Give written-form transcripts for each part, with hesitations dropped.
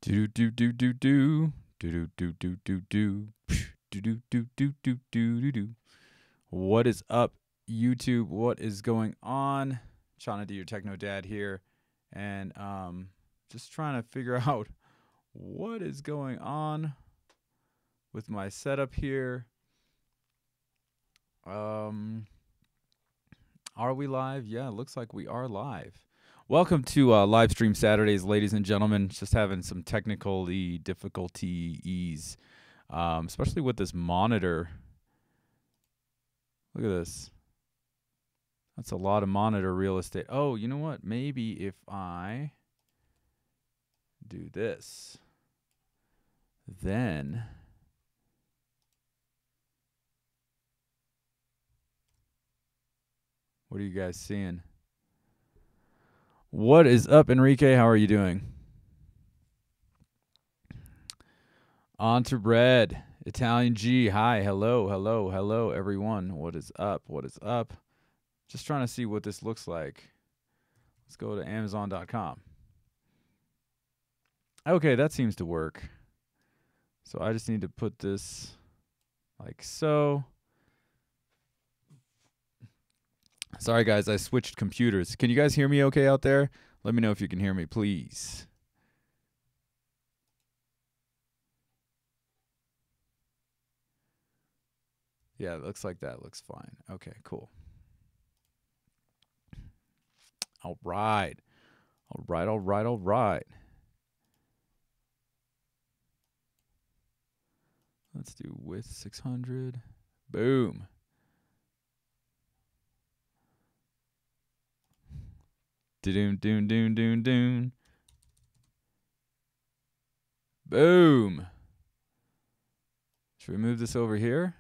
Do do do do do do do do do do do do do do do do do. What is up, YouTube? What is going on? Trying to do your techno dad here, and just trying to figure out what is going on with my setup here. Are we live? Yeah, it looks like we are live. Welcome to Live Stream Saturdays, ladies and gentlemen. Just having some technical difficulties, especially with this monitor. Look at this. That's a lot of monitor real estate. Oh, you know what? Maybe if I do this, then what are you guys seeing? What is up, Enrique? How are you doing? On to Red. Italian G. Hi. Hello. Hello. Hello, everyone. What is up? What is up? Just trying to see what this looks like. Let's go to Amazon.com. Okay, that seems to work. So I just need to put this like so. Sorry, guys, I switched computers. Can you guys hear me okay out there? Let me know if you can hear me, please. Yeah, it looks like that looks fine. Okay, cool. All right. All right, all right, all right. Let's do width 600. Boom. Doon, doon, doon, doon, doon. Boom. Should we move this over here?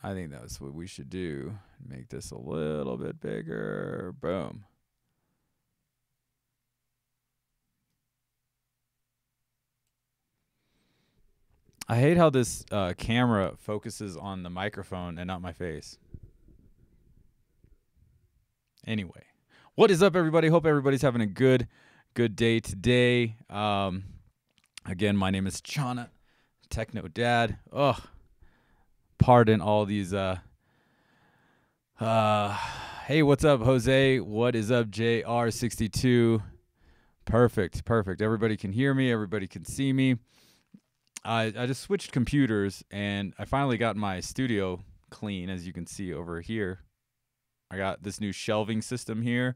I think that's what we should do. Make this a little bit bigger. Boom. I hate how this camera focuses on the microphone and not my face. Anyway, what is up, everybody? Hope everybody's having a good day today. Again, my name is Chana, Techno Dad. Oh, pardon all these. Hey, what's up, Jose? What is up, JR62? Perfect, perfect. Everybody can hear me. Everybody can see me. I just switched computers, and I finally got my studio clean, as you can see over here. I got this new shelving system here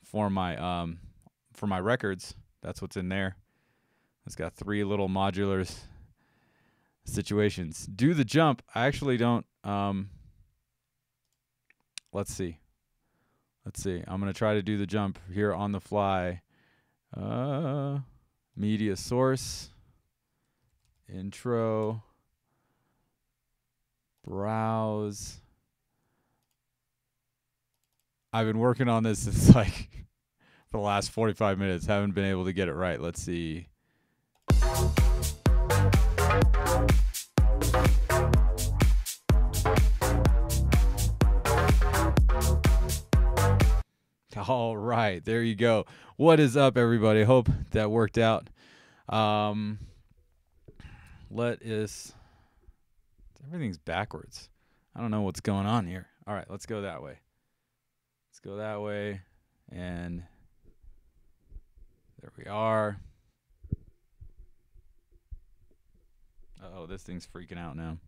for my records. That's what's in there. It's got 3 little modular situations. Do the jump. I actually don't. Let's see. I'm gonna try to do the jump here on the fly. Media source. Intro. Browse. I've been working on this since like for the last 45 minutes. Haven't been able to get it right. Let's see. All right, there you go. What is up, everybody? Hope that worked out. Everything's backwards. I don't know what's going on here. All right, let's go that way. Let's go that way, and there we are. Uh-oh, this thing's freaking out now.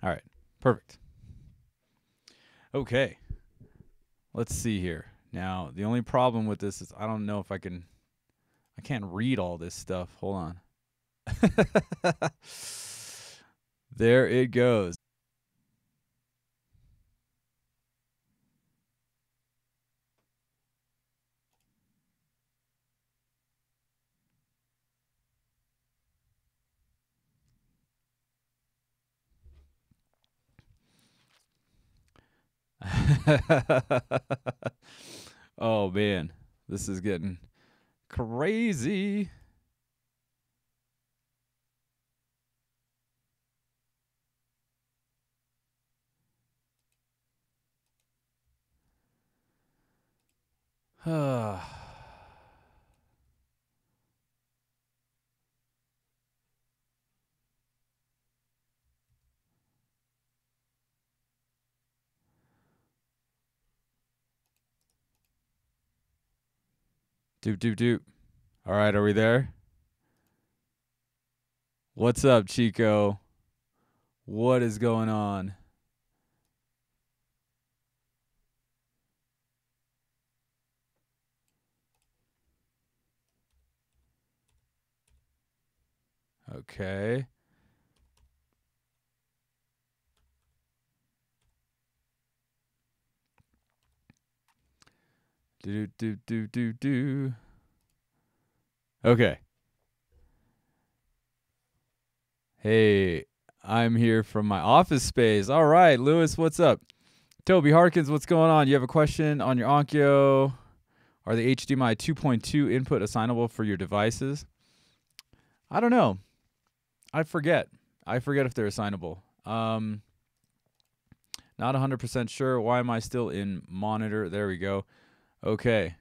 All right, perfect. Okay, let's see here. Now, the only problem with this is I don't know if I can't read all this stuff. Hold on. There it goes. Oh, man. This is getting crazy. Doop, doop, doop. All right, are we there? What's up, Chico? What is going on? Okay. Do, do, do, do, do. Okay. Hey, I'm here from my office space. All right, Lewis, what's up? Toby Harkins, what's going on? You have a question on your Onkyo? Are the HDMI 2.2 input assignable for your devices? I don't know. I forget. I forget if they're assignable. Not 100% sure. Why am I still in monitor? There we go. Okay.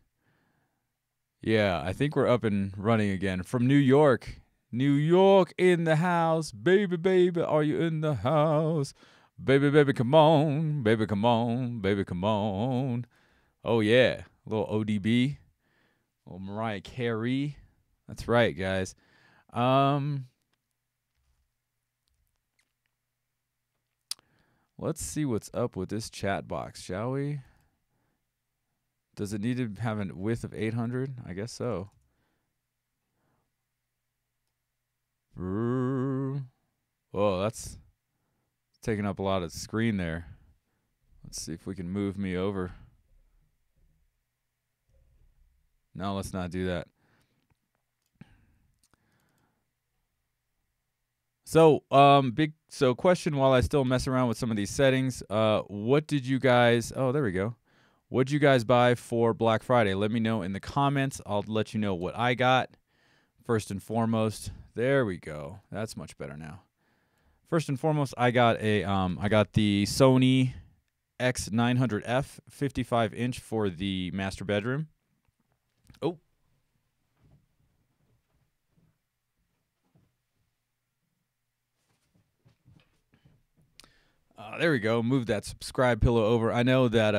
Yeah, I think we're up and running again. From New York. New York in the house. Baby, baby, are you in the house? Baby, baby, come on. Baby, come on. Baby, come on. Oh, yeah. A little ODB. A little Mariah Carey. That's right, guys. Let's see what's up with this chat box, shall we? Does it need to have a width of 800? I guess so. Oh, that's taking up a lot of screen there. Let's see if we can move me over. No, let's not do that. So, question while I still mess around with some of these settings. What did you guys, oh, there we go. What'd you guys buy for Black Friday? Let me know in the comments. I'll let you know what I got. First and foremost, there we go. That's much better now. First and foremost, I got the Sony X900F 55-inch for the master bedroom. Oh. There we go. Move that subscribe pillow over. I know that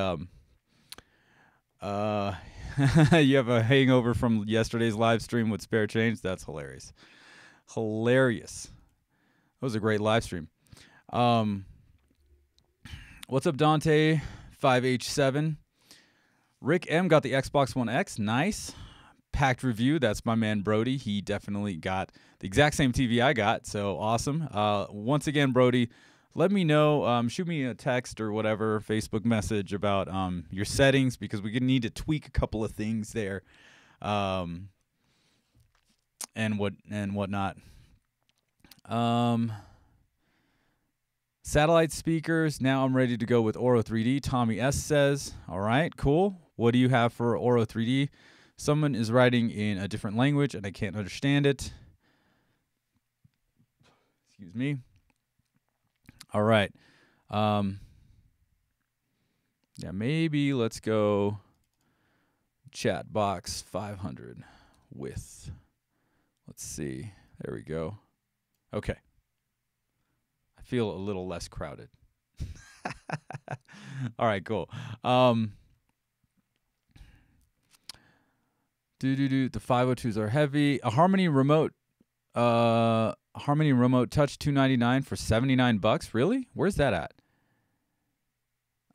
you have a hangover from yesterday's live stream with spare change. That's hilarious. Hilarious. That was a great live stream. What's up, Dante? 5H7. Rick M got the Xbox One X. Nice. Packed review. That's my man Brody. He definitely got the exact same TV I got. So awesome. Once again, Brody, let me know. Shoot me a text or whatever, Facebook message about your settings, because we need to tweak a couple of things there, and whatnot. Satellite speakers. Now I'm ready to go with Oro 3D. Tommy S says, all right, cool. What do you have for Oro 3D? Someone is writing in a different language and I can't understand it. Excuse me. All right. Yeah, maybe let's go chat box 500 with, let's see. There we go. Okay. I feel a little less crowded. All right, cool. The 502s are heavy. A Harmony remote Touch $299 for $79. Really? Where's that at?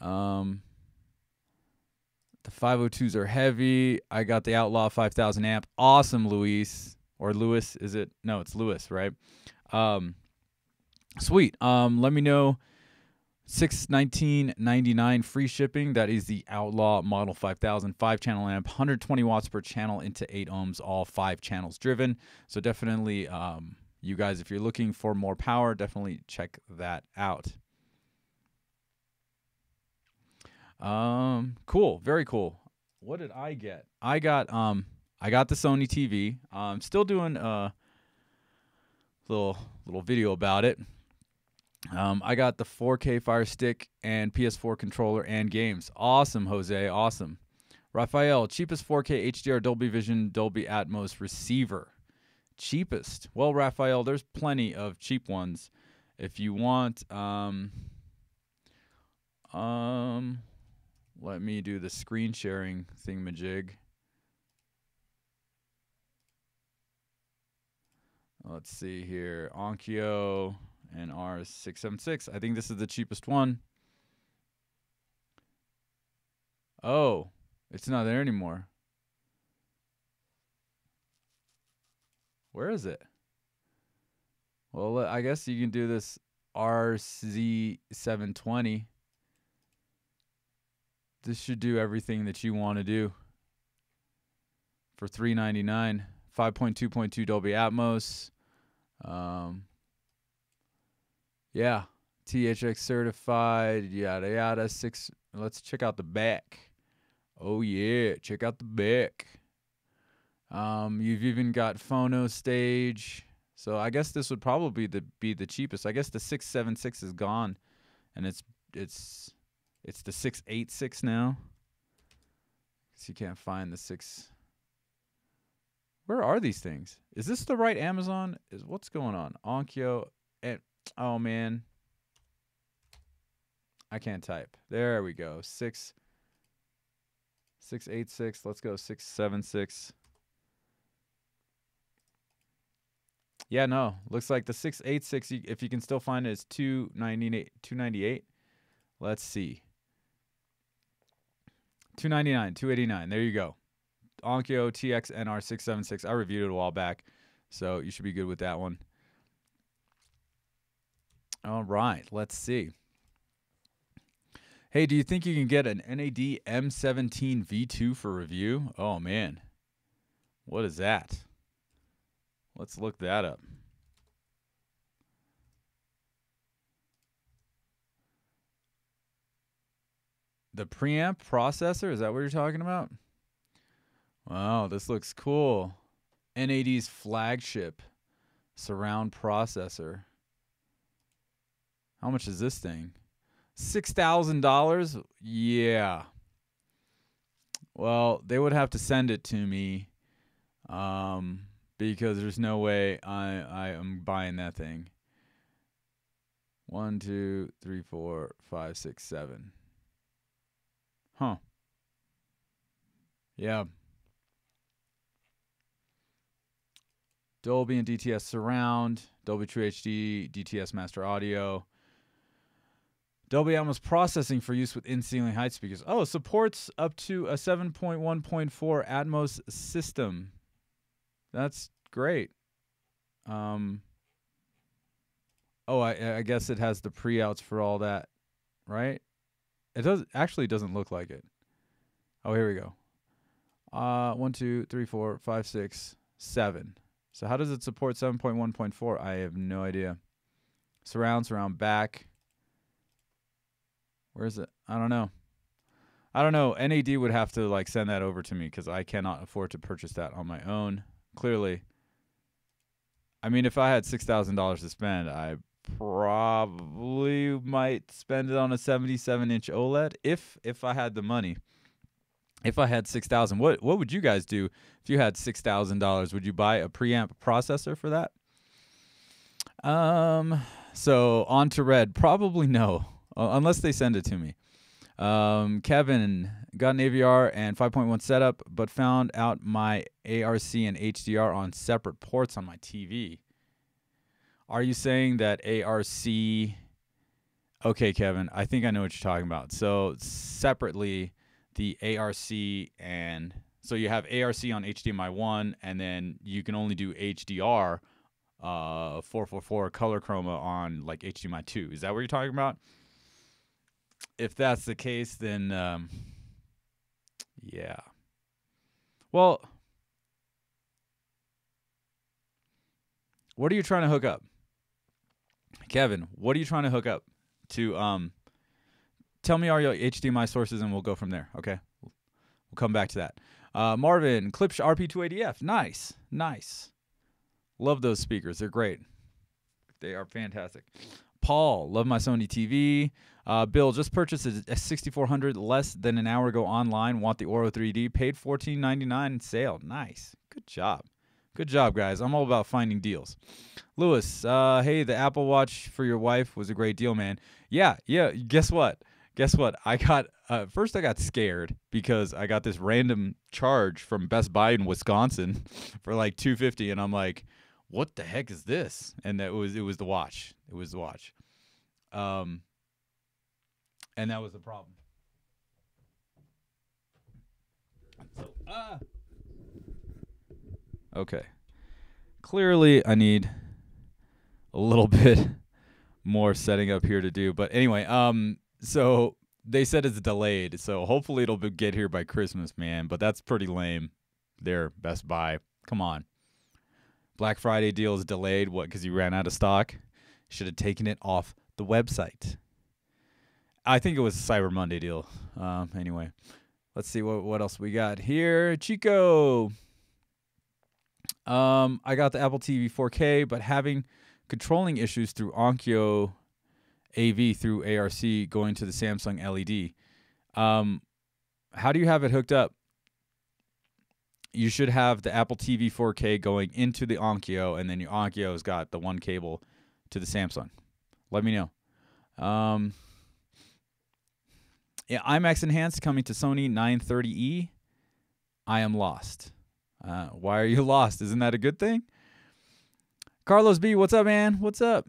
The 502s are heavy. I got the Outlaw 5000 amp. Awesome, Luis. Or Lewis, is it? No, it's Lewis, right? Sweet. Let me know. $619.99 free shipping. That is the Outlaw Model 5000 5-channel amp, 120 watts per channel into 8 ohms, all 5 channels driven. So definitely, you guys, if you're looking for more power, definitely check that out. Cool, very cool. What did I get? I got the Sony TV. I'm still doing a little video about it. I got the 4K Fire Stick and PS4 controller and games. Awesome, Jose. Awesome. Raphael, cheapest 4K HDR Dolby Vision Dolby Atmos receiver. Cheapest. Well, Raphael, there's plenty of cheap ones. If you want, let me do the screen sharing thingamajig. Let's see here. Onkyo and R676. I think this is the cheapest one. Oh, it's not there anymore. Where is it? Well, I guess you can do this RZ720. This should do everything that you want to do for $399. 5.2.2 Dolby Atmos. Yeah, THX certified. Yada yada. Let's check out the back. Oh yeah, check out the back. You've even got phono stage. So I guess this would probably be the cheapest. I guess the 676 is gone, and it's the 686 now. So you can't find the 6. Where are these things? Is this the right Amazon? What's going on? Onkyo and oh man, I can't type. There we go. 686. Let's go 676. Yeah, no. Looks like the 686, if you can still find it, is $298. Let's see. $299, $289. There you go. Onkyo TX NR676. I reviewed it a while back, so you should be good with that one. All right, let's see. Hey, do you think you can get an NAD M17 V2 for review? Oh, man. What is that? Let's look that up. The preamp processor? Is that what you're talking about? Wow, this looks cool. NAD's flagship surround processor. How much is this thing? $6,000? Yeah. Well, they would have to send it to me because there's no way I am buying that thing. 1, 2, 3, 4, 5, 6, 7. Huh. Yeah. Dolby and DTS surround, Dolby True HD, DTS master audio. Dolby Atmos processing for use with in-ceiling height speakers. Oh, it supports up to a 7.1.4 Atmos system. That's great. Oh, I guess it has the pre-outs for all that, right? It doesn't look like it. Oh, here we go. 1, 2, 3, 4, 5, 6, 7. So how does it support 7.1.4? I have no idea. Surround back. Where is it? I don't know. NAD would have to like send that over to me because I cannot afford to purchase that on my own. Clearly. I mean, if I had $6,000 to spend, I probably might spend it on a 77-inch OLED if I had the money. If I had $6,000, what would you guys do if you had $6,000? Would you buy a preamp processor for that? So on to red, probably no, unless they send it to me. Kevin got an AVR and 5.1 setup, but found out my ARC and HDR on separate ports on my TV. Are you saying that ARC? Okay, Kevin, I think I know what you're talking about. So separately, the ARC and so you have ARC on HDMI 1, and then you can only do HDR 444 color chroma on like HDMI 2. Is that what you're talking about? If that's the case, then yeah. Well, what are you trying to hook up? Kevin, what are you trying to hook up to tell me all your HDMI sources and we'll go from there, okay? We'll come back to that. Marvin, Klipsch RP280F. Nice. Love those speakers. They're great. They are fantastic. Paul, love my Sony TV. Bill, just purchased a 6400 less than an hour ago online. Want the Oro 3D. Paid $14.99 sale. Nice. Good job. Good job, guys. I'm all about finding deals. Lewis, hey, the Apple Watch for your wife was a great deal, man. Yeah. Guess what? I got first I got scared because I got this random charge from Best Buy in Wisconsin for like $250, and I'm like, what the heck is this? And it was the watch. It was the watch. And that was the problem. So, okay. Clearly, I need a little bit more setting up here to do. But anyway, so they said it's delayed. So hopefully it'll get here by Christmas, man. But that's pretty lame. There, Best Buy. Come on. Black Friday deal is delayed. What? Because you ran out of stock? Should have taken it off the website. I think it was a Cyber Monday deal. Anyway, let's see what else we got here. Chico. I got the Apple TV 4K, but having controlling issues through Onkyo AV through ARC going to the Samsung LED. How do you have it hooked up? You should have the Apple TV 4K going into the Onkyo, and then your Onkyo's got the one cable to the Samsung. Let me know. Yeah, IMAX Enhanced coming to Sony 930E. I am lost. Why are you lost? Isn't that a good thing? Carlos B, what's up, man? What's up?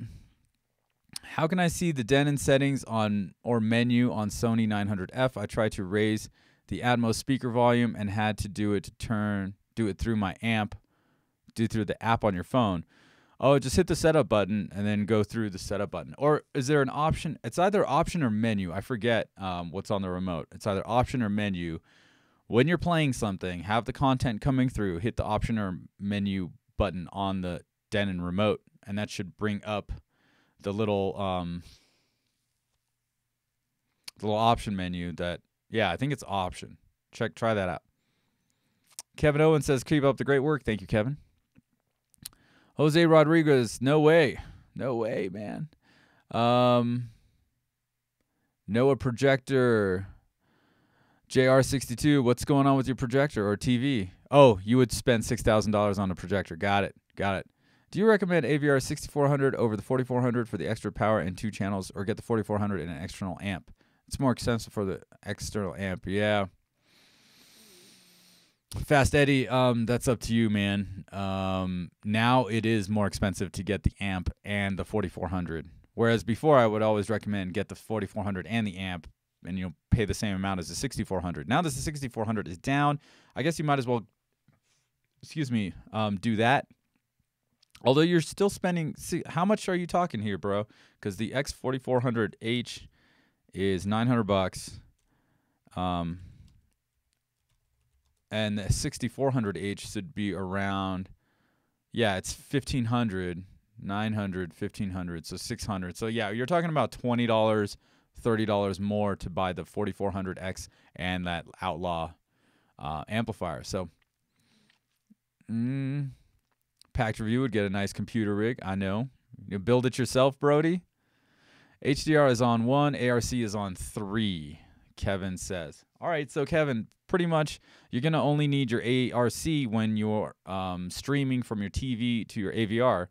How can I see the Denon settings on or menu on Sony 900F? I tried to raise the Atmos speaker volume and had to do it through my amp, through the app on your phone. Oh, just hit the setup button and then go through the setup button. Or is there an option? It's either option or menu. I forget what's on the remote. It's either option or menu. When you're playing something, have the content coming through, hit the option or menu button on the Denon remote, and that should bring up the little option menu that, yeah, I think it's option. Try that out. Kevin Owen says, keep up the great work. Thank you, Kevin. Jose Rodriguez, no way. No way, man. Noah Projector. JR62, what's going on with your projector or TV? Oh, you would spend $6,000 on a projector. Got it. Do you recommend AVR 6400 over the 4400 for the extra power and 2 channels, or get the 4400 and an external amp? It's more expensive for the external amp. Yeah. Fast Eddie, that's up to you, man. Now it is more expensive to get the amp and the 4400. Whereas before I would always recommend get the 4400 and the amp, and you'll pay the same amount as the 6400. Now that the 6400 is down, I guess you might as well, do that. Although you're still spending, how much are you talking here, bro? Because the X4400H is $900, and the 6400H should be around, yeah, it's $1,500, $900, $1,500, so $600. So yeah, you're talking about $20, $30 more to buy the 4400X and that Outlaw amplifier. So, Packed Review would get a nice computer rig. I know. You build it yourself, Brody. HDR is on 1. ARC is on 3, Kevin says. All right, so Kevin, pretty much you're going to only need your ARC when you're streaming from your TV to your AVR.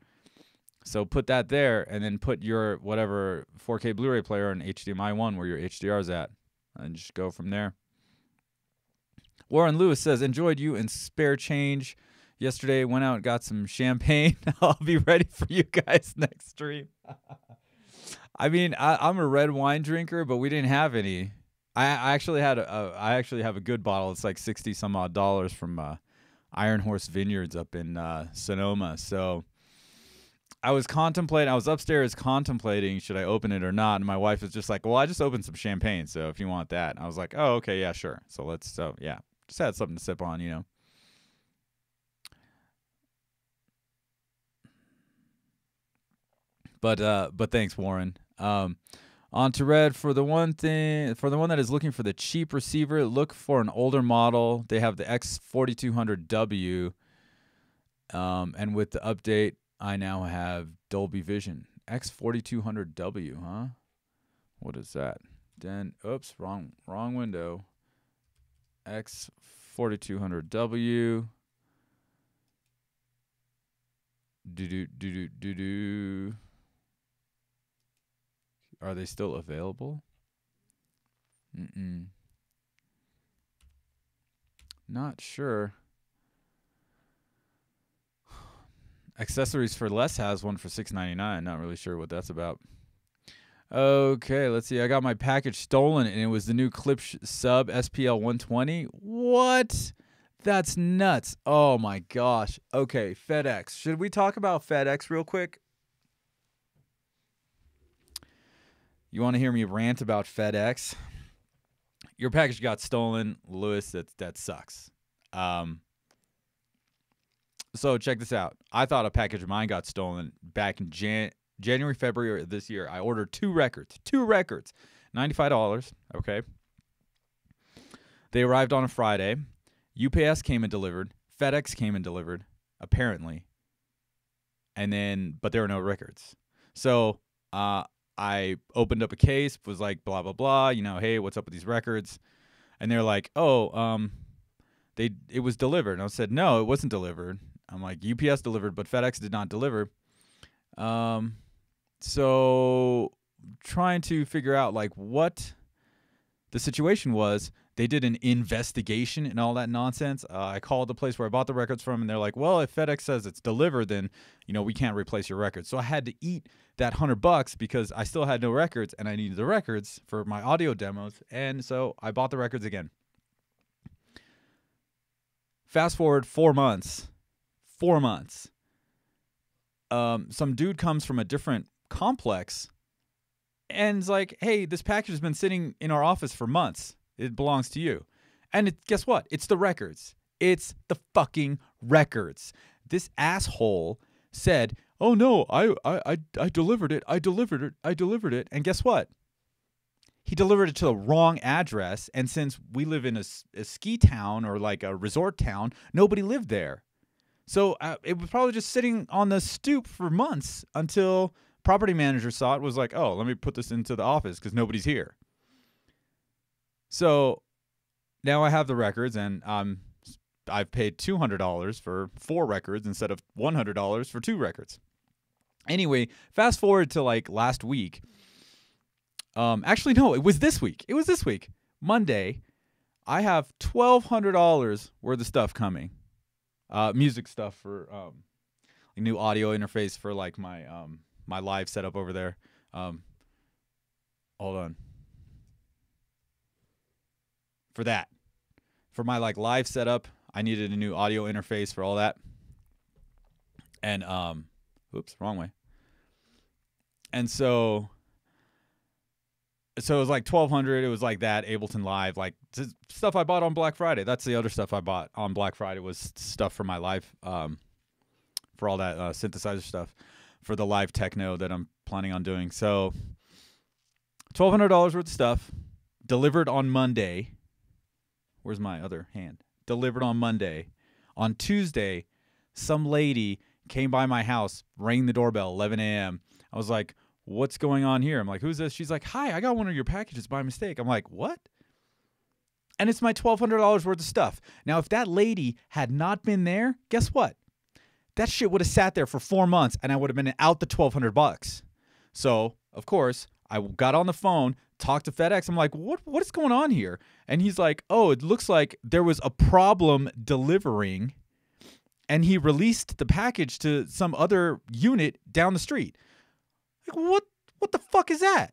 So put that there, and then put your whatever 4K Blu-ray player in HDMI 1 where your HDR is at, and just go from there. Warren Lewis says, enjoyed you and Spare Change yesterday. Went out and got some champagne. I'll be ready for you guys next stream. I mean, I'm a red wine drinker, but we didn't have any. I actually have a good bottle. It's like $60 some odd from Iron Horse Vineyards up in Sonoma. So I was upstairs contemplating should I open it or not, and my wife was just like, well, I just opened some champagne, so if you want that. And I was like, oh, okay, yeah, sure. So yeah, just had something to sip on, you know. But thanks, Warren. On to Red, for the one that is looking for the cheap receiver, look for an older model. They have the X4200W, and with the update, I now have Dolby Vision. X4200W, huh? What is that? Then, oops, wrong window. X4200W. Do. Are they still available? Not sure. Accessories for Less has one for $6.99. Not really sure what that's about. Okay, let's see. I got my package stolen, and it was the new Clip Sub SPL 120. What? That's nuts. Oh, my gosh. Okay, FedEx. Should we talk about FedEx real quick? You want to hear me rant about FedEx? Your package got stolen, Lewis. That sucks. So check this out. I thought a package of mine got stolen back in January, February of this year. I ordered two records, $95. Okay. They arrived on a Friday. UPS came and delivered. FedEx came and delivered, apparently. But there were no records. So I opened up a case, was like, blah, blah, blah, hey, what's up with these records? And they're like, it was delivered. And I said, no, it wasn't delivered. I'm like, UPS delivered, but FedEx did not deliver. So trying to figure out like what the situation was. They did an investigation and all that nonsense. I called the place where I bought the records from, and they're like, well, if FedEx says it's delivered, then, we can't replace your records. So I had to eat that $100 because I still had no records, and I needed the records for my audio demos. And so I bought the records again. Fast forward 4 months. 4 months. Some dude comes from a different complex and is like, hey, this package has been sitting in our office for months. It belongs to you. And guess what? It's the records. It's the fucking records. This asshole said, oh no, I delivered it. I delivered it. And guess what? He delivered it to the wrong address. And since we live in a ski town or like a resort town, nobody lived there. So it was probably just sitting on the stoop for months until property manager saw it, was like, oh, let me put this into the office because nobody's here. So now I have the records, and I've paid $200 for 4 records instead of $100 for 2 records. Anyway, fast forward to like last week. Actually, no, it was this week. Monday, I have $1,200 worth of stuff coming. Music stuff for a new audio interface for like my my live setup over there. Hold on. For that. For my like live setup, I needed a new audio interface for all that. And oops, wrong way. And so it was like $1,200. It was like that Ableton Live, like stuff I bought on Black Friday. That's the other stuff I bought on Black Friday, was stuff for my live, for all that synthesizer stuff, for the live techno that I'm planning on doing. So $1,200 worth of stuff delivered on Monday. Where's my other hand? Delivered on Monday. On Tuesday, some lady came by my house, rang the doorbell, 11 a.m. I was like, what's going on here? I'm like, who's this? She's like, hi, I got one of your packages by mistake. I'm like, what? And it's my $1,200 worth of stuff. Now, if that lady had not been there, guess what? That shit would have sat there for 4 months, and I would have been out the $1,200. So, of course, I got on the phone, talked to FedEx. I'm like, what is going on here? And he's like, oh, it looks like there was a problem delivering, and he released the package to some other unit down the street. Like, what the fuck is that?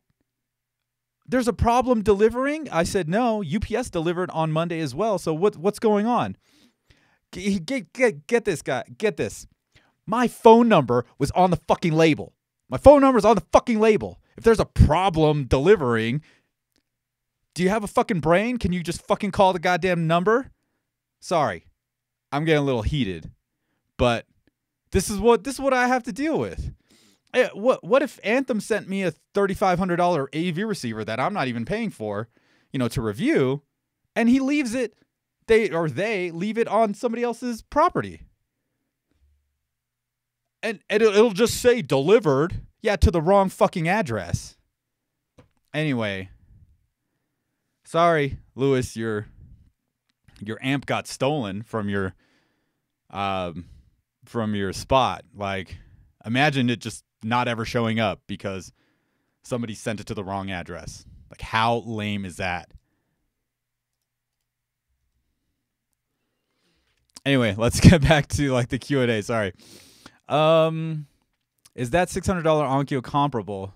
There's a problem delivering? I said, no, UPS delivered on Monday as well. So what's going on? Get this, guy. Get this. My phone number was on the fucking label. My phone number is on the fucking label. If there's a problem delivering, do you have a fucking brain? Can you just fucking call the goddamn number? Sorry. I'm getting a little heated. But this is what I have to deal with. What if Anthem sent me a $3,500 AV receiver that I'm not even paying for, to review, and he leaves it, they leave it on somebody else's property, and it'll just say delivered, to the wrong fucking address. Anyway, sorry, Lewis, your amp got stolen from your spot. Like, imagine it just not ever showing up because somebody sent it to the wrong address. Like, how lame is that? Anyway, let's get back to like the Q&A. Sorry. Is that $600 Onkyo comparable?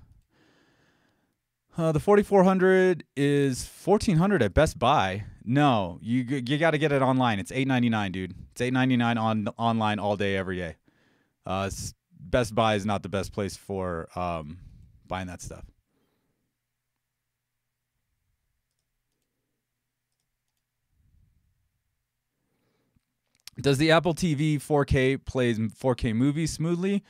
The 4400 is 1400 at Best Buy. No, you got to get it online. It's $8.99, dude. It's $8.99 on online all day, every day. Best Buy is not the best place for buying that stuff. Does the Apple TV 4K play 4K movies smoothly,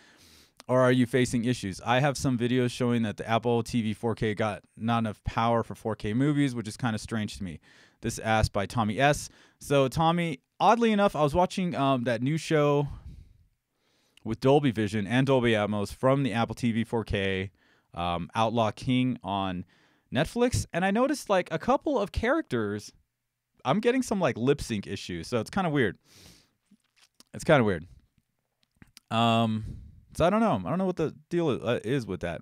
or are you facing issues? I have some videos showing that the Apple TV 4K got not enough power for 4K movies, which is kind of strange to me. This is asked by Tommy S. So Tommy, oddly enough, I was watching that new show with Dolby Vision and Dolby Atmos from the Apple TV 4K, Outlaw King on Netflix, and I noticed like a couple of characters, I'm getting some like lip sync issues, so it's kind of weird. It's kind of weird. So I don't know. I don't know what the deal is with that.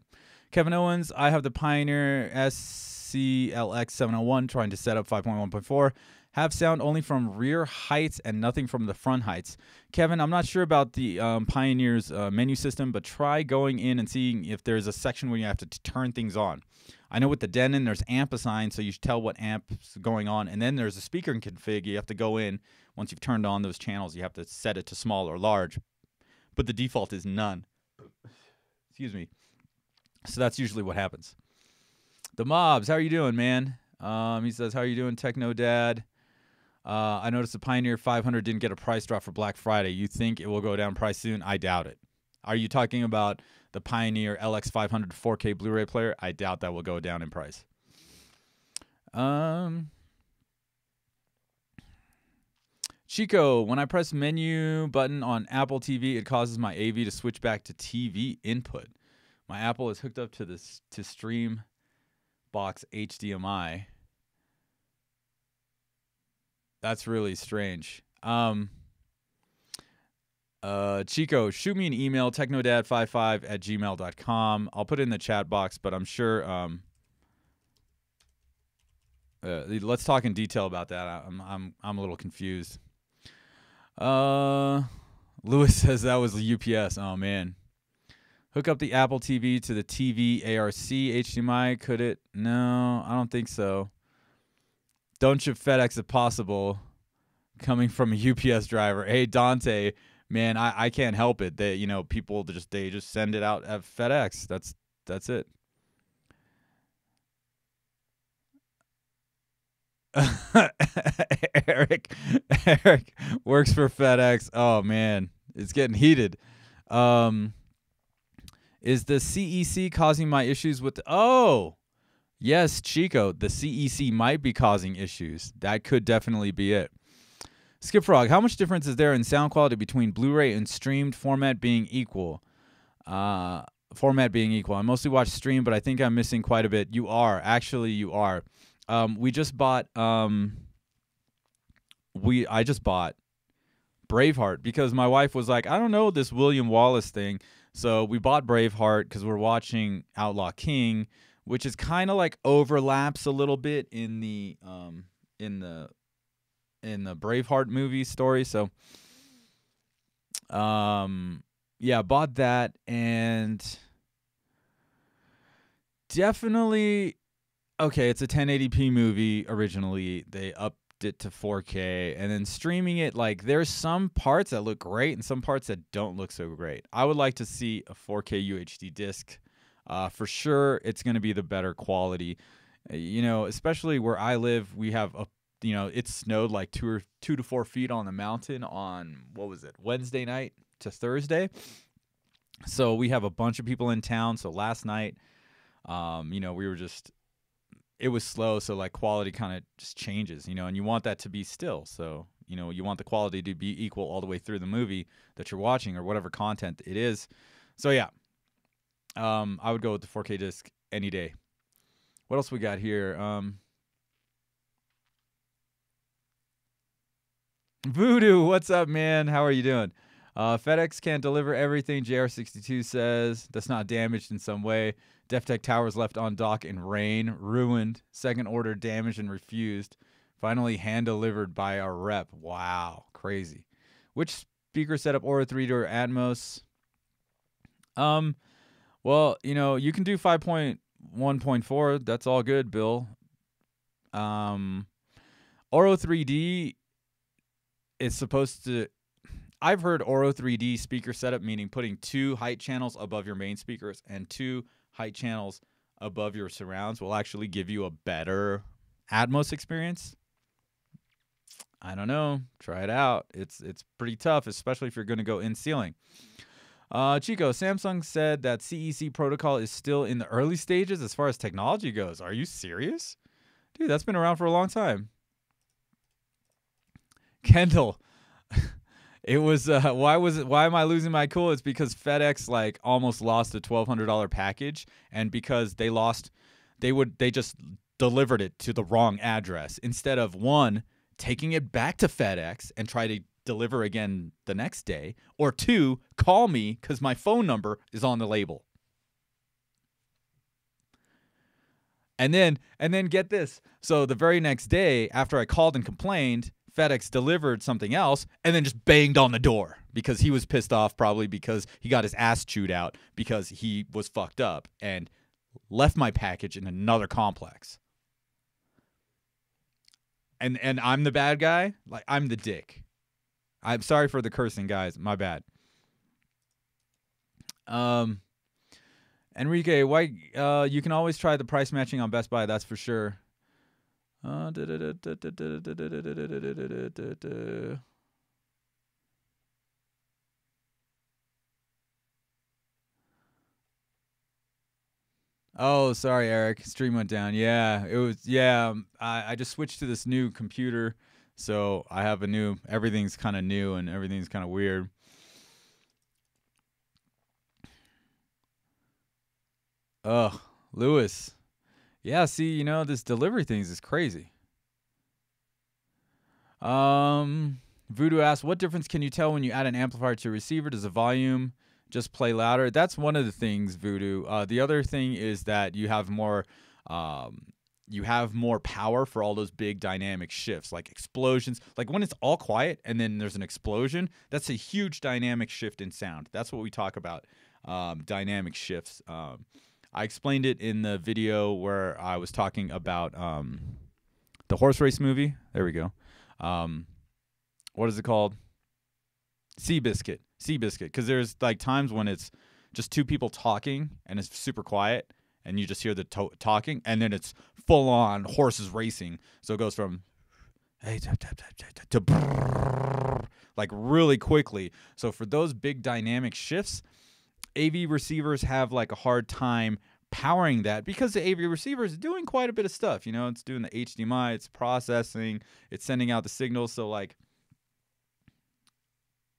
Kevin Owens, I have the Pioneer SCLX 701 trying to set up 5.1.4. Have sound only from rear heights and nothing from the front heights. Kevin, I'm not sure about the Pioneer's menu system, but try going in and seeing if there's a section where you have to turn things on. I know with the Denon, there's amp assigned, so you should tell what amp's going on. And then there's a speaker config. You have to go in. Once you've turned on those channels, you have to set it to small or large. But the default is none. Excuse me. So that's usually what happens. The Mobs, how are you doing, man? He says, how are you doing, Techno Dad? I noticed the Pioneer 500 didn't get a price drop for Black Friday. You think it will go down price soon? I doubt it. Are you talking about the Pioneer LX500 4K Blu-ray player? I doubt that will go down in price. Chico, when I press menu button on Apple TV, it causes my AV to switch back to TV input. My Apple is hooked up to this Stream Box HDMI. That's really strange. Chico, shoot me an email, technodad55@gmail.com. I'll put it in the chat box, but I'm sure let's talk in detail about that. I'm a little confused. Lewis says that was the UPS. Oh man. Hook up the Apple TV to the TV ARC HDMI. Could it? No, I don't think so. Don't ship FedEx if possible. Coming from a UPS driver. Hey Dante, man, I can't help it. They people they just send it out at FedEx. That's it. Eric works for FedEx. Oh man, it's getting heated. Is the CEC causing my issues with oh yes, Chico, the CEC might be causing issues. That could definitely be it. Skip Frog, how much difference is there in sound quality between Blu-ray and streamed format being equal? I mostly watch stream, but I think I'm missing quite a bit. You are. Actually, you are. We just bought I just bought Braveheart because my wife was like, I don't know this William Wallace thing. So we bought Braveheart because we're watching Outlaw King, which is kind of like overlaps a little bit in the Braveheart movie story. So yeah, bought that and definitely okay, it's a 1080p movie originally. They upped it to 4K, and then streaming it, like there's some parts that look great and some parts that don't look so great. I would like to see a 4K UHD disc. For sure, it's going to be the better quality. Especially where I live, we have it snowed like 2 to 4 feet on the mountain on Wednesday night to Thursday. So we have a bunch of people in town. So last night, we were just. It was slow, so like quality kind of just changes, and you want that to be still. So, you want the quality to be equal all the way through the movie that you're watching or whatever content it is. So yeah, I would go with the 4K disc any day. What else we got here? Voodoo, what's up, man? How are you doing? FedEx can't deliver everything, JR62 says. That's not damaged in some way. DefTech Towers left on dock in rain. Ruined. Second order damaged and refused. Finally hand-delivered by our rep. Wow. Crazy. Which speaker setup Aura 3 door Atmos? Um, well, you know, you can do 5.1.4. That's all good, Bill. Oro 3D is supposed to. I've heard Oro 3D speaker setup, meaning putting 2 height channels above your main speakers and 2 height channels above your surrounds, will actually give you a better Atmos experience. I don't know. Try it out. It's pretty tough, especially if you're going to go in ceiling. Chico, Samsung said that CEC protocol is still in the early stages as far as technology goes. Are you serious? Dude, that's been around for a long time. Kendall, it was why am I losing my cool? It's because FedEx like almost lost a $1,200 package, and because they just delivered it to the wrong address instead of one taking it back to FedEx and try to deliver again the next day, or 2 call me because my phone number is on the label. And then get this. So the very next day, after I called and complained, FedEx delivered something else and then just banged on the door because he was pissed off, probably because he got his ass chewed out because he was fucked up and left my package in another complex. And I'm the bad guy? Like, I'm the dick. I'm sorry for the cursing, guys. My bad. Enrique, why you can always try the price matching on Best Buy, that's for sure. Oh, sorry, Eric. Stream went down. Yeah, it was. Yeah, I just switched to this new computer, so I have a new. Everything's kind of new and everything's kind of weird. Ugh, Lewis. Yeah, see, you know, this delivery things is crazy. Voodoo asks, what difference can you tell when you add an amplifier to a receiver? Does the volume just play louder? That's one of the things, Voodoo. The other thing is that you have more power for all those big dynamic shifts, like explosions. Like when it's all quiet and then there's an explosion, that's a huge dynamic shift in sound. That's what we talk about, dynamic shifts. I explained it in the video where I was talking about the horse race movie. There we go. What is it called? Seabiscuit. Because there's like times when it's just 2 people talking and it's super quiet and you just hear the talking, and then it's full on horses racing. So it goes from to like really quickly. So for those big dynamic shifts, AV receivers have like a hard time powering that because the AV receiver is doing quite a bit of stuff. You know, it's doing the HDMI, it's processing, it's sending out the signals. So like,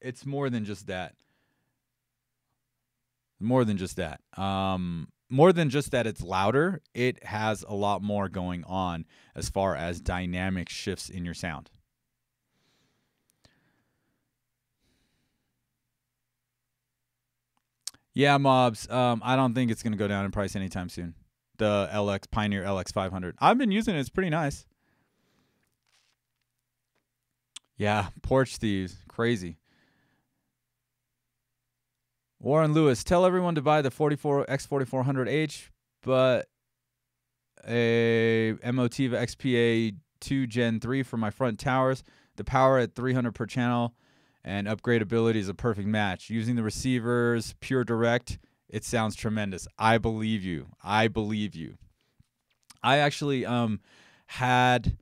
it's more than just that. More than just that. More than just that it's louder. It has a lot more going on as far as dynamic shifts in your sound. Yeah, mobs. I don't think it's gonna go down in price anytime soon. The Pioneer LX500. I've been using it. It's pretty nice. Yeah, porch thieves. Crazy. Warren Lewis, tell everyone to buy the X4400H, but a Motiva XPA 2 Gen 3 for my front towers. The power at 300 per channel and upgradability is a perfect match. Using the receivers, pure direct, it sounds tremendous. I believe you. I actually had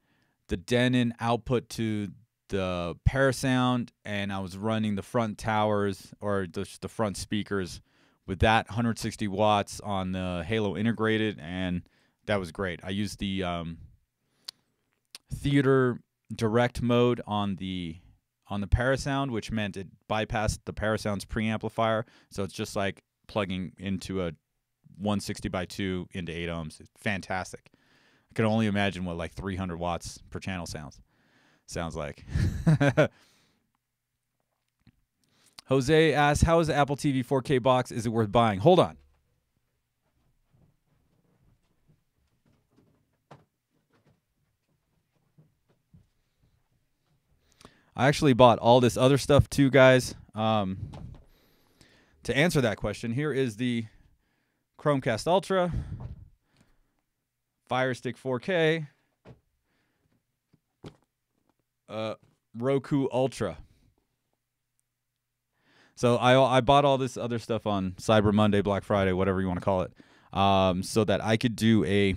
the Denon output to the Parasound, and I was running the front towers or the front speakers with that 160 watts on the Halo integrated, and that was great. I used the theater direct mode on the Parasound, which meant it bypassed the Parasound's preamplifier, so it's just like plugging into a 160x2 into 8 ohms. It's fantastic. I can only imagine what like 300 watts per channel sounds like. Jose asks, how is the Apple TV 4K box? Is it worth buying? Hold on. I actually bought all this other stuff too, guys, to to answer that question, here is the Chromecast Ultra, Fire Stick 4K, Roku Ultra. So I bought all this other stuff on Cyber Monday, Black Friday, whatever you want to call it, so that I could do a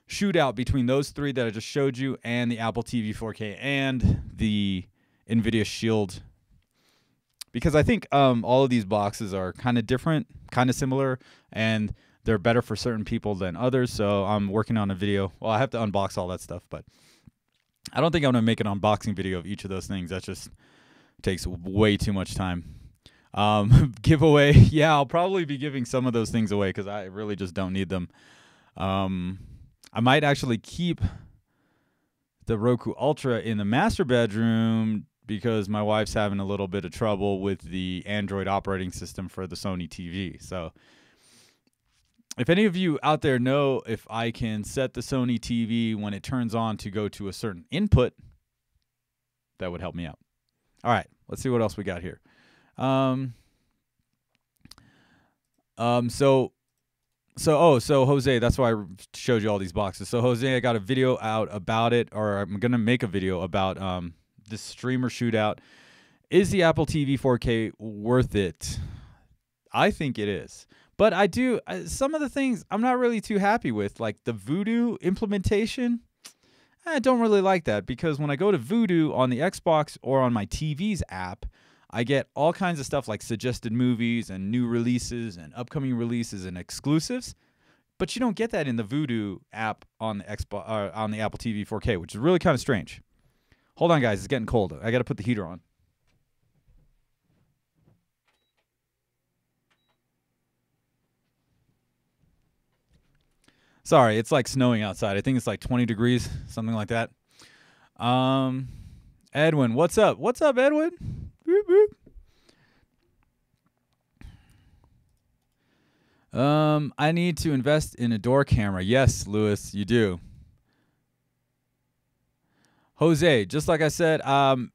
shootout between those three that I just showed you and the Apple TV 4K and the NVIDIA Shield. Because I think all of these boxes are kind of different, kind of similar, and they're better for certain people than others. So I'm working on a video. Well, I have to unbox all that stuff, but I don't think I'm going to make an unboxing video of each of those things. That just takes way too much time. Giveaway. Yeah, I'll probably be giving some of those things away because I really just don't need them. I might actually keep the Roku Ultra in the master bedroom because my wife's having a little bit of trouble with the Android operating system for the Sony TV. So if any of you out there know if I can set the Sony TV when it turns on to go to a certain input, that would help me out. All right, let's see what else we got here. So Jose, that's why I showed you all these boxes. So Jose, I got a video out about it, or I'm gonna make a video about this streamer shootout. Is the Apple TV 4K worth it? I think it is, but I do some of the things I'm not really too happy with, like the Voodoo implementation. I don't really like that because when I go to Voodoo on the Xbox or on my TV's app, I get all kinds of stuff like suggested movies and new releases and upcoming releases and exclusives, but you don't get that in the Voodoo app on the Xbox on the Apple TV 4K, which is really kind of strange. Hold on, guys, it's getting cold. I got to put the heater on. Sorry, it's like snowing outside. I think it's like 20 degrees, something like that. Edwin, what's up? What's up, Edwin? Boop, boop. I need to invest in a door camera. Yes, Lewis, you do. Jose, just like I said,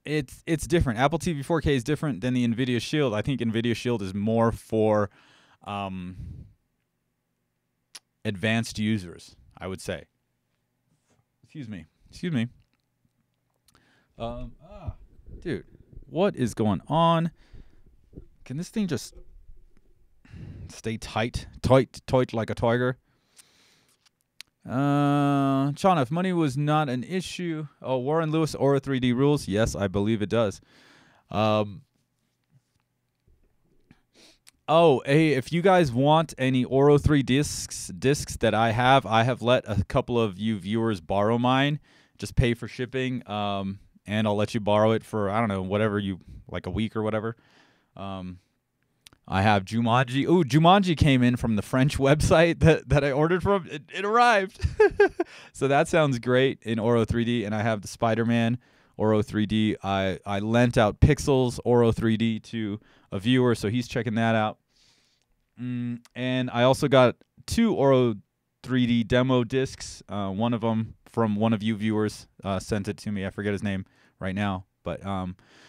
it's different. Apple TV 4K is different than the NVIDIA Shield. I think NVIDIA Shield is more for advanced users, I would say. Excuse me. Dude, what is going on? Can this thing just stay tight like a tiger? Sean, if money was not an issue, Warren Lewis, Aura 3D rules. Yes, I believe it does. Hey, if you guys want any Oro 3 discs that I have let a couple of you viewers borrow mine. Just pay for shipping, and I'll let you borrow it for, I don't know, whatever you, like a week or whatever. I have Jumanji. Ooh, Jumanji came in from the French website that I ordered from. It arrived. So that sounds great in Oro 3D, and I have the Spider-Man Oro 3D. I lent out Pixels Oro 3D to a viewer, so he's checking that out. And I also got 2 Oro 3D demo discs. One of them from one of you viewers sent it to me. I forget his name right now, but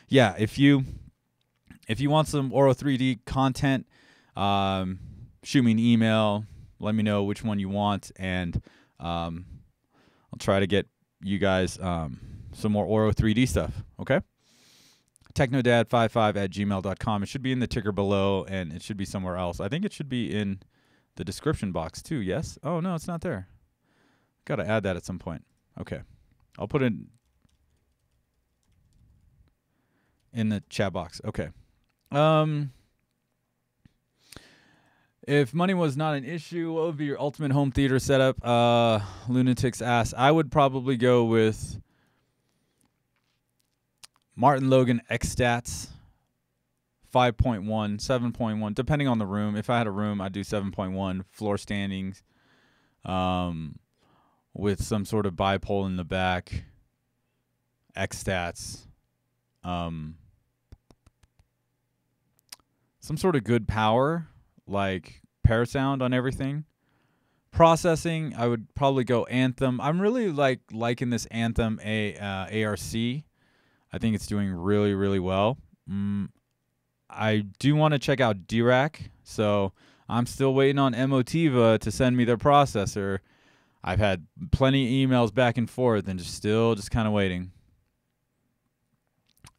yeah, if you want some Oro 3D content, shoot me an email. Let me know which one you want, and I'll try to get you guys some more Oro 3D stuff. Okay. technodad55@gmail.com. It should be in the ticker below, and it should be somewhere else. I think it should be in the description box too, yes? Oh, no, it's not there. Got to add that at some point. Okay. I'll put it in the chat box. Okay. If money was not an issue, what would be your ultimate home theater setup? Lunatics asks. I would probably go with Martin Logan X-Stats 5.1, 7.1, depending on the room. If I had a room, I'd do 7.1 floor standings with some sort of bipole in the back, X-Stats, some sort of good power, like parasound on everything. Processing, I would probably go Anthem. I'm really liking this Anthem ARC. I think it's doing really, really well. I do want to check out Dirac, so I'm still waiting on Emotiva to send me their processor. I've had plenty of emails back and forth and just kind of waiting.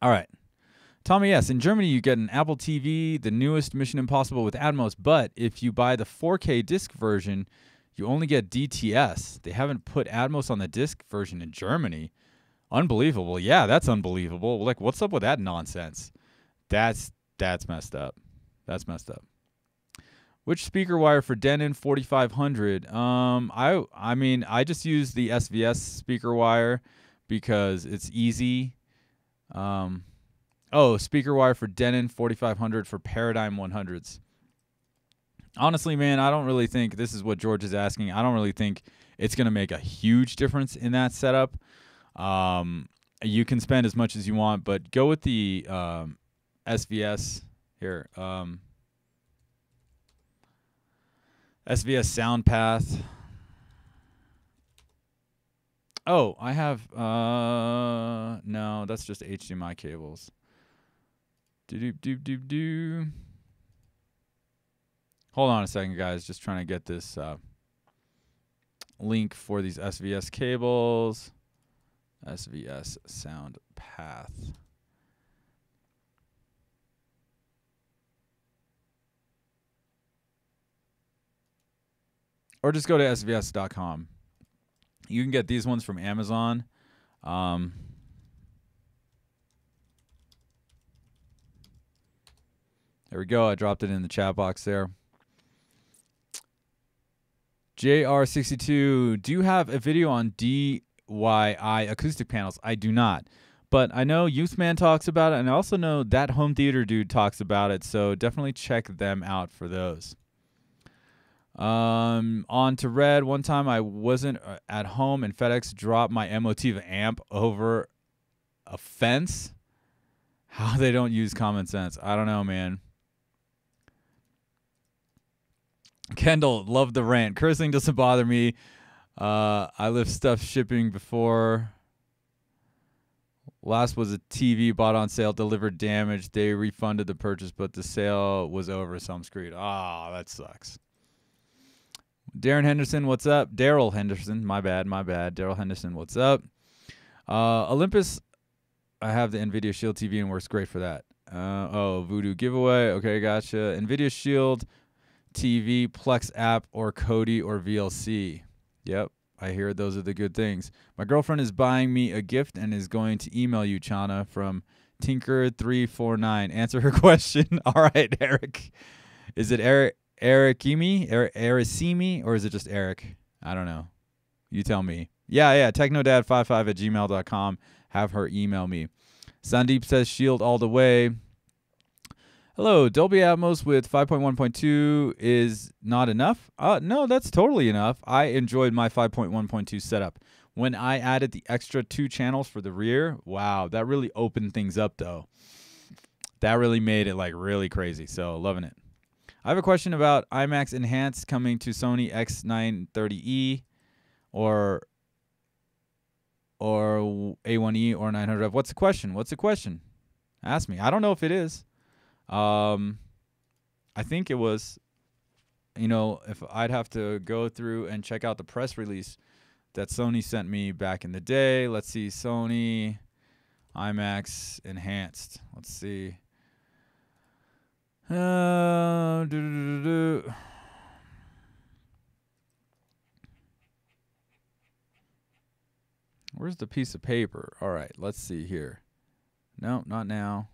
All right. Tommy S. In Germany, you get an Apple TV, the newest Mission Impossible with Atmos, but if you buy the 4K disc version, you only get DTS. They haven't put Atmos on the disc version in Germany. Unbelievable. Yeah, that's unbelievable. Like, what's up with that nonsense? That's messed up. That's messed up. Which speaker wire for Denon 4500? I mean, I just use the SVS speaker wire because it's easy. Speaker wire for Denon 4500 for Paradigm 100s. Honestly, man, I don't really think this is what George is asking. I don't really think it's going to make a huge difference in that setup. You can spend as much as you want, but go with the SVS here. SVS sound path. Oh, I have no, that's just HDMI cables. Hold on a second, guys. Just trying to get this link for these SVS cables. SVS sound path. Or just go to svs.com. You can get these ones from Amazon. There we go. I dropped it in the chat box there. JR62, do you have a video on DIY acoustic panels? I do not. But I know Youthman talks about it, and I also know That Home Theater Dude talks about it, so definitely check them out for those. On to Red. One time I wasn't at home and FedEx dropped my Emotiva amp over a fence. How they don't use common sense. I don't know, man. Kendall, love the rant. Cursing doesn't bother me. I live stuff shipping before. Last was a TV bought on sale, delivered damaged. They refunded the purchase, but the sale was over, so I'm screwed. Ah, that sucks. Darren Henderson, what's up? Daryl Henderson, my bad. Daryl Henderson, what's up? Olympus, I have the NVIDIA Shield TV and works great for that. Voodoo giveaway. Okay, gotcha. NVIDIA Shield TV, Plex app, or Kodi or VLC. Yep, I hear those are the good things. My girlfriend is buying me a gift and is going to email you, Chana, from Tinker349. Answer her question. All right, Eric. Is it Ericimi, or is it just Eric? I don't know. You tell me. Yeah, technodad55@gmail.com. Have her email me. Sandeep says Shield all the way. Hello, Dolby Atmos with 5.1.2 is not enough? No, that's totally enough. I enjoyed my 5.1.2 setup. When I added the extra 2 channels for the rear, wow, that really opened things up, though. That really made it, like, really crazy, so loving it. I have a question about IMAX Enhanced coming to Sony X930E or A1E or 900F. What's the question? Ask me. I don't know if it is. I think it was, if I'd have to go through and check out the press release that Sony sent me back in the day. Let's see, Sony IMAX Enhanced. Let's see. Where's the piece of paper? All right, let's see here. No, not now.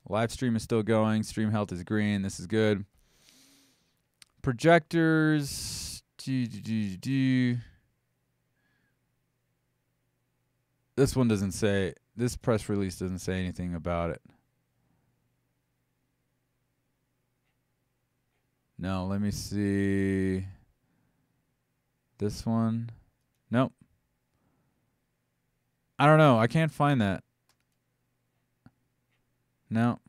Live stream is still going. Stream health is green. This is good. Projectors. This one doesn't say. This press release doesn't say anything about it. No, let me see. This one. Nope. I don't know. I can't find that. No.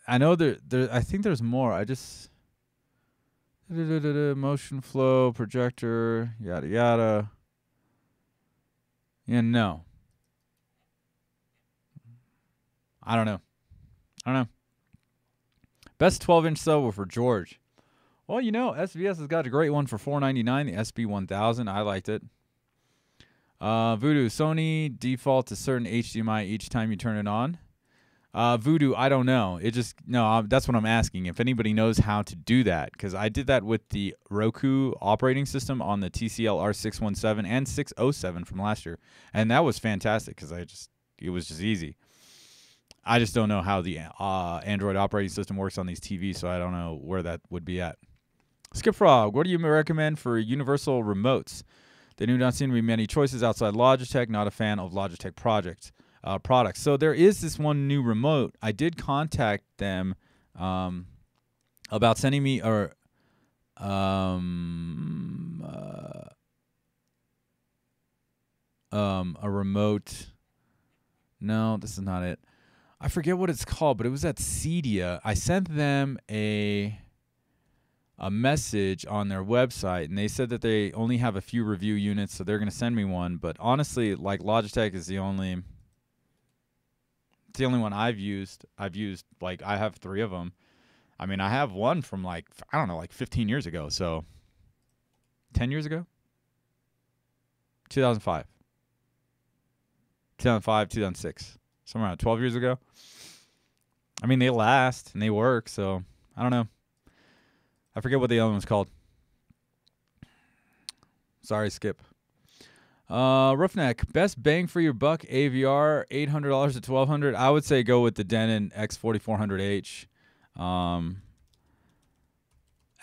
I know there. I think there's more. I just motion flow projector, yada yada. Yeah, no. I don't know. Best 12-inch subwoofer, George. Well, SVS has got a great one for $499, the SB1000. I liked it. Voodoo, Sony default to certain HDMI each time you turn it on. Voodoo, I don't know. That's what I'm asking. If anybody knows how to do that, because I did that with the Roku operating system on the TCL R617 and 607 from last year, and that was fantastic because it was just easy. I just don't know how the Android operating system works on these TVs, so I don't know where that would be at. Skip Frog, what do you recommend for universal remotes? There do not seem to be many choices outside Logitech. Not a fan of Logitech products. So there is this one new remote. I did contact them about sending me a remote. No, this is not it. I forget what it's called, but it was at Cedia. I sent them a message on their website, and they said that they only have a few review units, so they're going to send me one. But honestly, like, Logitech is the only one I've used. I have 3 of them. I mean, I have one from like 15 years ago. So 10 years ago? 2005, 2006. Somewhere around 12 years ago. I mean, they last and they work, so I don't know. I forget what the other one's called. Sorry, Skip. Roughneck, best bang for your buck AVR, $800 to $1,200. I would say go with the Denon X4400H.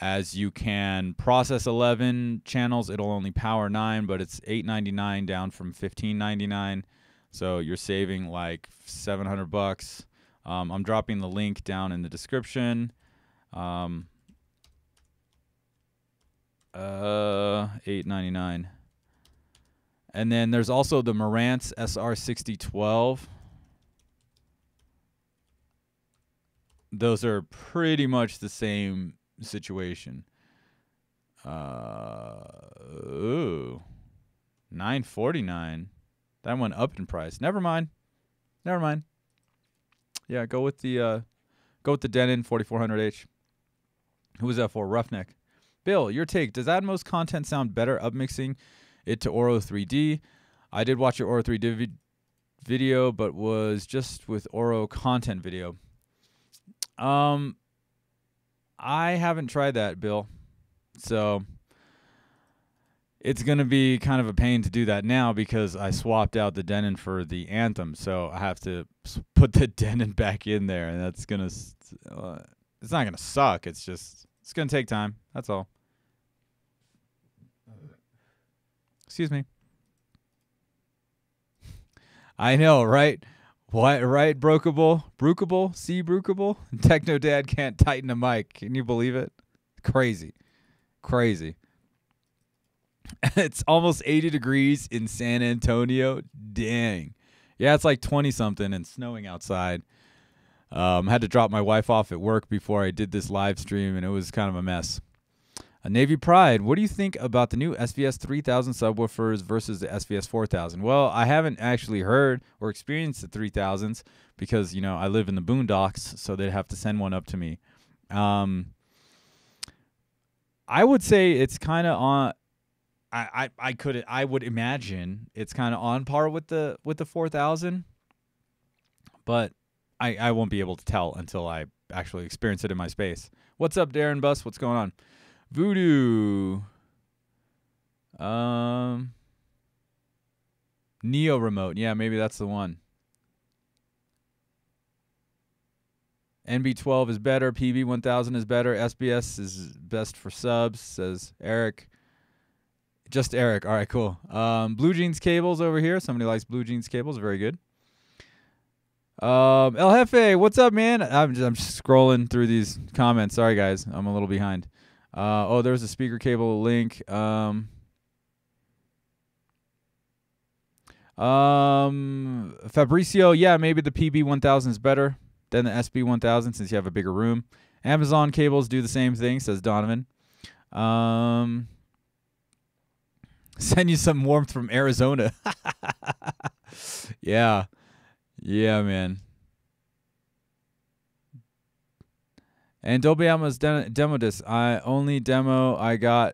As you can process 11 channels, it'll only power 9, but it's $899 down from $1,599. So you're saving like $700. I'm dropping the link down in the description. $899. And then there's also the Marantz SR6012. Those are pretty much the same situation. $949. That went up in price. Never mind. Yeah, go with the Denon 4400H. Who was that for? Roughneck. Bill, your take. Does Atmos content sound better upmixing it to Oro 3D? I did watch your Oro 3D video, but was just with Oro content video. I haven't tried that, Bill. So it's going to be kind of a pain to do that now because I swapped out the Denon for the Anthem. So I have to put the Denon back in there, and that's going to it's not going to suck. It's going to take time. That's all. Excuse me. I know, right? What, right, Brookable? See, Brookable? Techno Dad can't tighten a mic. Can you believe it? Crazy. It's almost 80 degrees in San Antonio. Dang. Yeah, it's like 20-something and snowing outside. Had to drop my wife off at work before I did this live stream, and it was kind of a mess. Navy Pride, what do you think about the new SVS 3000 subwoofers versus the SVS 4000? Well, I haven't actually heard or experienced the 3000s because, I live in the boondocks, so they'd have to send one up to me. I would say it's kind of on. I would imagine it's kind of on par with the 4000, but I won't be able to tell until I actually experience it in my space. What's up, Darren Bus? What's going on? Voodoo. Neo remote. Yeah, maybe that's the one. NB12 is better. PB1000 is better. SBS is best for subs, says Eric. Just Eric. All right, cool. Blue Jeans cables over here. Somebody likes Blue Jeans cables. Very good. El Jefe, what's up, man? I'm just scrolling through these comments. Sorry, guys. I'm a little behind. There's a speaker cable link. Fabricio, yeah, maybe the PB1000 is better than the SB1000 since you have a bigger room. Amazon cables do the same thing, says Donovan. Send you some warmth from Arizona. Yeah, man. And Dolby Atmos demo disc. Only demo I got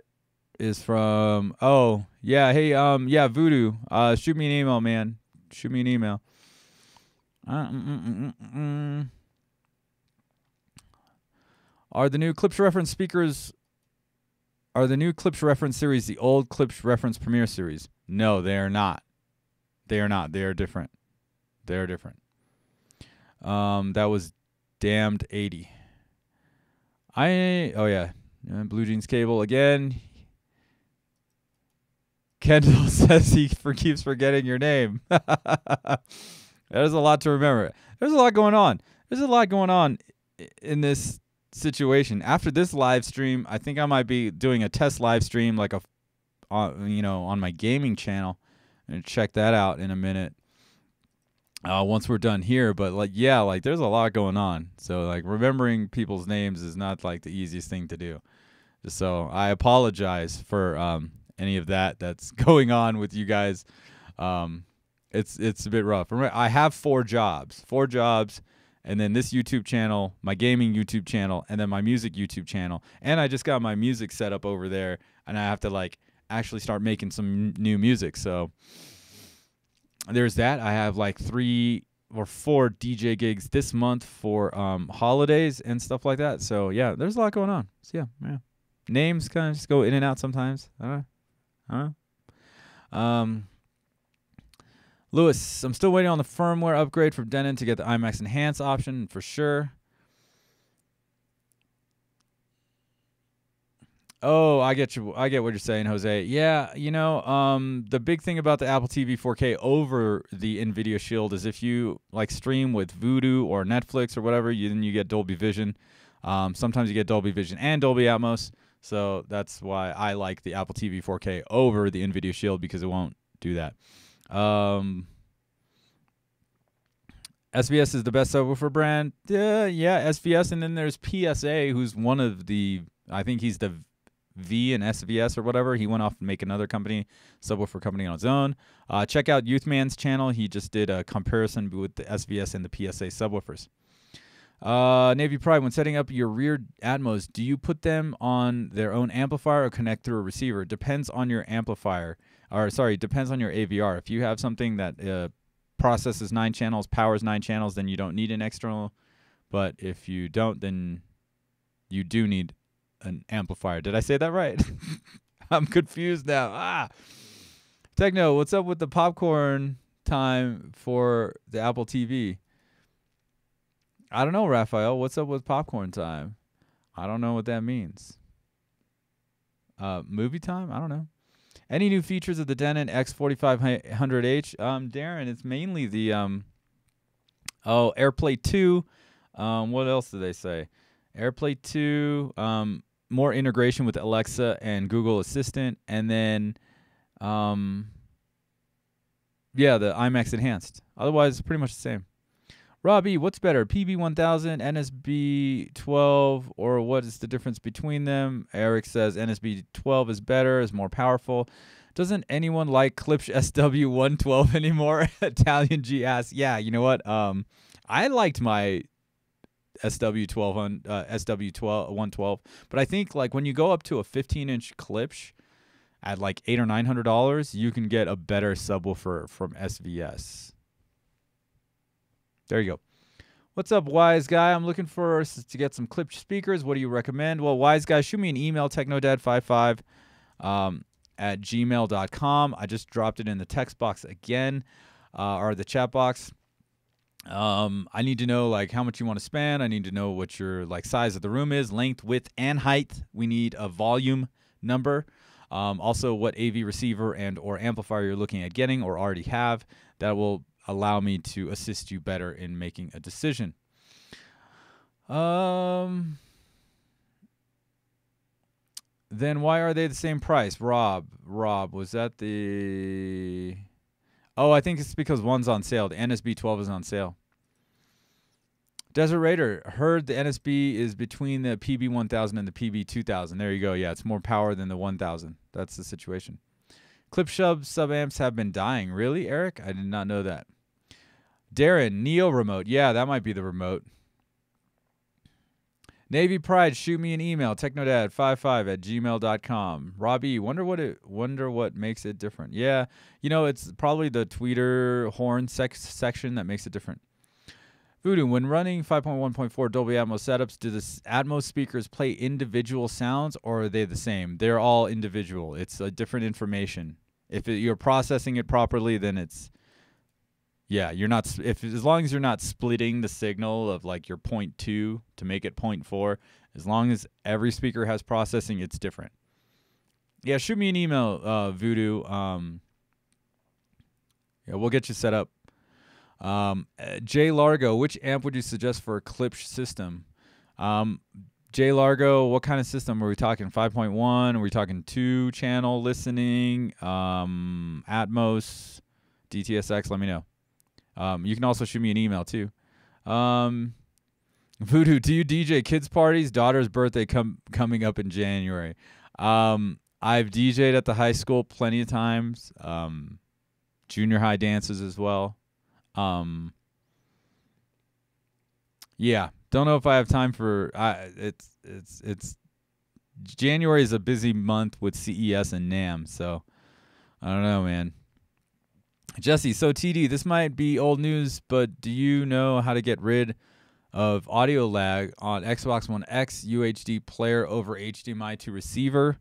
is from. Oh yeah, hey yeah, Voodoo. Shoot me an email, man. Shoot me an email. Are the new Clips Reference speakers? Are the new Clips Reference series the old Clips Reference Premiere series? No, they are not. They are not. They are different. They are different. That was damned 80. Oh yeah, Blue Jeans Cable again. Kendall says he keeps forgetting your name. There's a lot to remember. There's a lot going on. There's a lot going on in this situation. After this live stream, I think I might be doing a test live stream, like on my gaming channel, and check that out in a minute. Once we're done here, but there's a lot going on. So like remembering people's names is not like the easiest thing to do. So I apologize for any of that's going on with you guys. It's a bit rough. Remember, I have 4 jobs, and then this YouTube channel, my gaming YouTube channel, and then my music YouTube channel. And I just got my music set up over there, and I have to like actually start making some new music. So there's that. I have like 3 or 4 DJ gigs this month for holidays and stuff like that. So yeah, there's a lot going on. So yeah. Names kind of just go in and out sometimes. Lewis, I'm still waiting on the firmware upgrade from Denon to get the IMAX Enhance option for sure. Oh, I get you. I get what you're saying, Jose. Yeah, the big thing about the Apple TV 4K over the NVIDIA Shield is if you like stream with Vudu or Netflix or whatever, then you get Dolby Vision. Sometimes you get Dolby Vision and Dolby Atmos. So that's why I like the Apple TV 4K over the NVIDIA Shield, because it won't do that. SVS is the best subwoofer brand. Yeah, SVS. And then there's PSA, who's one of the, I think he's the V and SVS or whatever. He went off and make another subwoofer company on his own. Check out Youthman's channel. He just did a comparison with the SVS and the PSA subwoofers. Navy Pride, when setting up your rear Atmos, do you put them on their own amplifier or connect through a receiver? Depends on your amplifier. Depends on your AVR. If you have something that processes 9 channels, powers 9 channels, then you don't need an external. But if you don't, then you do need an amplifier. Did I say that right? I'm confused now. Techno, what's up with the popcorn time for the Apple TV? I don't know, Raphael. What's up with popcorn time? I don't know what that means. Movie time? I don't know. Any new features of the Denon X4500H? Darren, it's mainly the AirPlay 2. What else did they say? AirPlay 2, more integration with Alexa and Google Assistant, and then the IMAX Enhanced. Otherwise, it's pretty much the same. Robbie, what's better, PB1000, NSB12, or what is the difference between them? Eric says NSB12 is better, is more powerful. Doesn't anyone like Klipsch SW112 anymore? Italian G asks. Yeah, you know what? I liked my SW112, but I think like when you go up to a 15-inch Klipsch at like $800 or $900, you can get a better subwoofer from SVS. There you go. What's up, Wise Guy? I'm looking to get some Klipsch speakers. What do you recommend? Well, Wise Guy, shoot me an email, technodad55 at gmail.com. I just dropped it in the text box again, or the chat box. I need to know like how much you want to spend. I need to know what your like size of the room is, length, width, and height. We need a volume number. Also, what AV receiver and or amplifier you're looking at getting or already have. That will allow me to assist you better in making a decision. Then why are they the same price? Rob, was that the... Oh, I think it's because one's on sale. The NSB12 is on sale. Desert Raider, heard the NSB is between the PB1000 and the PB2000. There you go. Yeah, it's more power than the 1000. That's the situation. Klipsch sub-amps have been dying. Really, Eric? I did not know that. Darren, Neo remote. Yeah, that might be the remote. Navy Pride, shoot me an email, technodad55@gmail.com. Robbie, wonder what makes it different. Yeah, it's probably the tweeter horn section that makes it different. Voodoo, when running 5.1.4 Dolby Atmos setups, do the Atmos speakers play individual sounds, or are they the same? They're all individual. It's a different information. If you're processing it properly, then it's you're not. As long as you're not splitting the signal of like your 0.2 to make it 0.4, as long as every speaker has processing, it's different. Yeah, shoot me an email, Voodoo. We'll get you set up. Jay Largo, which amp would you suggest for a Klipsch system? Jay Largo, what kind of system are we talking? 5.1? Are we talking 2-channel listening? Atmos, DTSX? Let me know. You can also shoot me an email too. Voodoo, do you DJ kids parties? Daughter's birthday coming up in January. I've DJ'd at the high school plenty of times. Junior high dances as well. Yeah, don't know if I have time for. It's January is a busy month with CES and NAMM, so I don't know, man. Jesse, so TD, this might be old news, but do you know how to get rid of audio lag on Xbox One X UHD player over HDMI to receiver?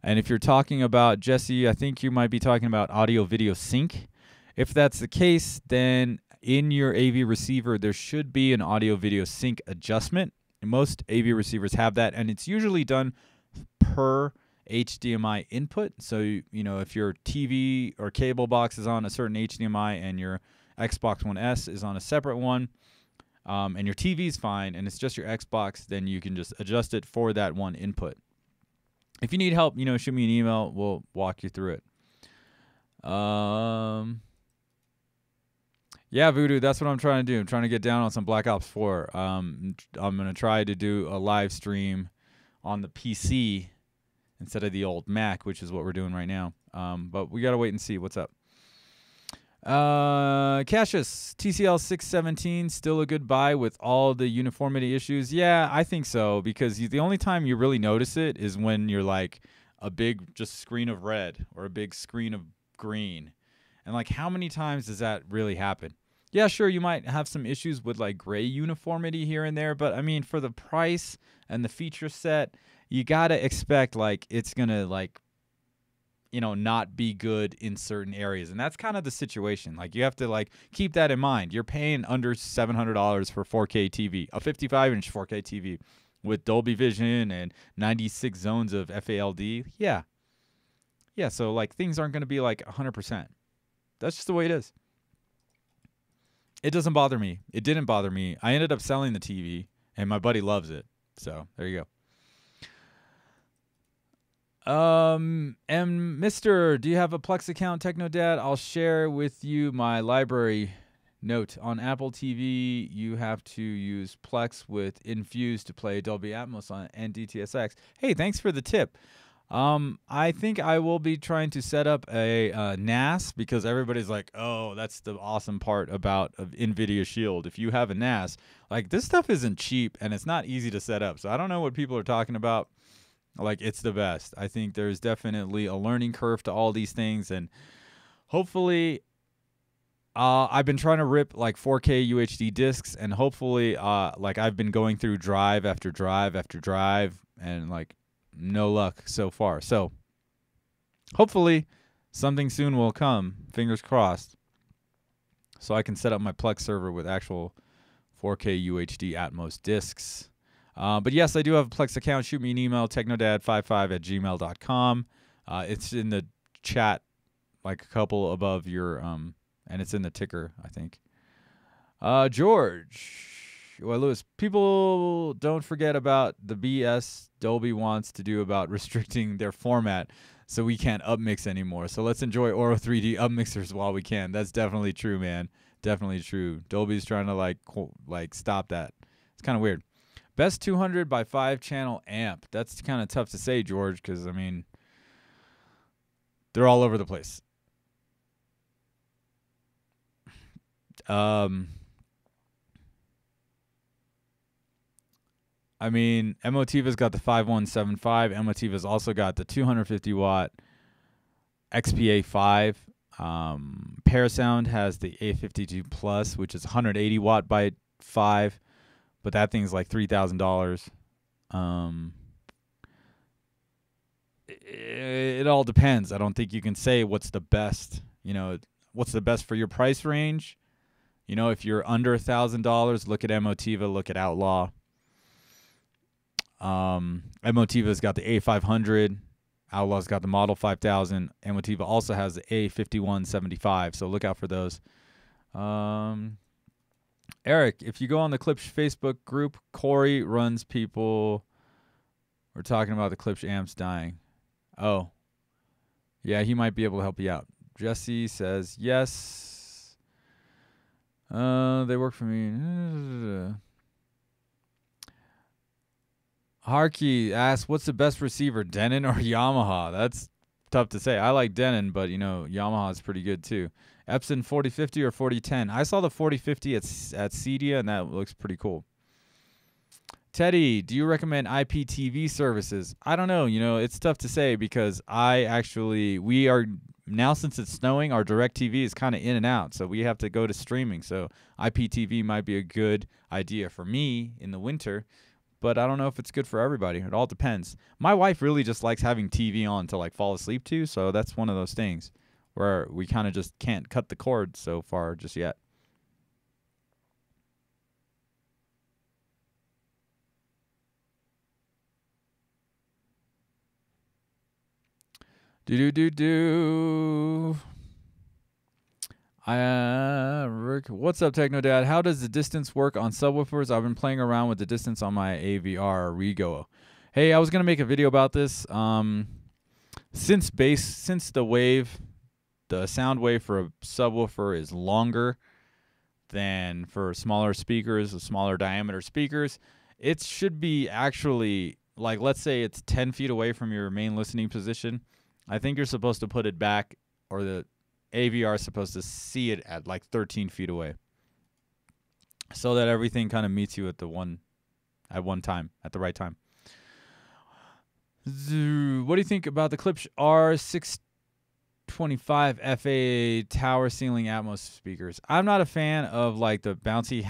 And if you're talking about, Jesse, I think you might be talking about audio video sync. If that's the case, then in your AV receiver, there should be an audio video sync adjustment. Most AV receivers have that, and it's usually done per HDMI input. So, if your TV or cable box is on a certain HDMI and your Xbox One S is on a separate one, and your TV's fine and it's just your Xbox, then you can just adjust it for that one input. If you need help, shoot me an email. We'll walk you through it. Yeah, Voodoo, that's what I'm trying to do. I'm trying to get down on some Black Ops 4. I'm going to try to do a live stream on the PC instead of the old Mac, which is what we're doing right now. But we got to wait and see what's up. Cassius, TCL 617, still a good buy with all the uniformity issues? Yeah, I think so, because the only time you really notice it is when you're like a big just screen of red or a big screen of green. And like, how many times does that really happen? Yeah, sure, you might have some issues with like gray uniformity here and there, but I mean, for the price and the feature set, you got to expect like it's going to like, not be good in certain areas. And that's kind of the situation. Like, you have to like keep that in mind. You're paying under $700 for 4K TV, a 55-inch 4K TV with Dolby Vision and 96 zones of FALD. Yeah. Yeah, so like things aren't going to be like 100%. That's just the way it is. It doesn't bother me. It didn't bother me. I ended up selling the TV, and my buddy loves it. So there you go. And Mr., do you have a Plex account, TechnoDad? I'll share with you my library. Note, on Apple TV, you have to use Plex with Infuse to play Dolby Atmos on and DTSX. Hey, thanks for the tip. I think I will be trying to set up a NAS, because everybody's like, oh, that's the awesome part about NVIDIA Shield. If you have a NAS, like, this stuff isn't cheap and it's not easy to set up. So I don't know what people are talking about. Like, it's the best. I think there's definitely a learning curve to all these things, and hopefully, I've been trying to rip like 4K UHD discs, and hopefully, like, I've been going through drive after drive after drive, and like, no luck so far. So hopefully something soon will come, fingers crossed, so I can set up my Plex server with actual 4K UHD Atmos discs. But yes, I do have a Plex account. Shoot me an email, technodad55@gmail.com. It's in the chat, like a couple above your, and it's in the ticker, I think. George. Well, Lewis, people don't forget about the BS Dolby wants to do about restricting their format so we can't upmix anymore. So let's enjoy Oro 3D upmixers while we can. That's definitely true, man. Definitely true. Dolby's trying to like stop that. It's kind of weird. Best 200 by 5 channel amp. That's kind of tough to say, George, because I mean, they're all over the place. I mean, Emotiva's got the 5175. Emotiva's also got the 250 watt XPA 5. Parasound has the A52 Plus, which is 180 watt by 5, but that thing's like $3,000. It all depends. I don't think you can say what's the best. What's the best for your price range. If you're under $1,000, look at Emotiva, look at Outlaw. Emotiva's got the A500. Outlaw's got the Model 5000. Emotiva also has the A5175, so look out for those. Eric, if you go on the Klipsch Facebook group, Corey runs people. We're talking about the Klipsch amps dying. Oh. Yeah, he might be able to help you out. Jesse says, yes. They work for me. Harkey asks, what's the best receiver, Denon or Yamaha? That's tough to say. I like Denon, but, Yamaha is pretty good too. Epson 4050 or 4010? I saw the 4050 at Cedia, and that looks pretty cool. Teddy, do you recommend IPTV services? I don't know. It's tough to say because we are now, since it's snowing, our DirecTV is kind of in and out, so we have to go to streaming. So IPTV might be a good idea for me in the winter, but I don't know if it's good for everybody. It all depends. My wife really just likes having TV on to fall asleep to, so that's one of those things where we kind of just can't cut the cord so far just yet. Rick, what's up, Techno Dad? How does the distance work on subwoofers? I've been playing around with the distance on my AVR Rego. Hey, I was gonna make a video about this. Since the sound wave for a subwoofer is longer than for smaller speakers, the smaller diameter speakers, it should be actually, let's say it's 10 feet away from your main listening position. I think you're supposed to put it back, or the AVR is supposed to see it at 13 feet away, so that everything kind of meets you at the right time. What do you think about the Klipsch R625 FA tower ceiling Atmos speakers? I'm not a fan of the bouncy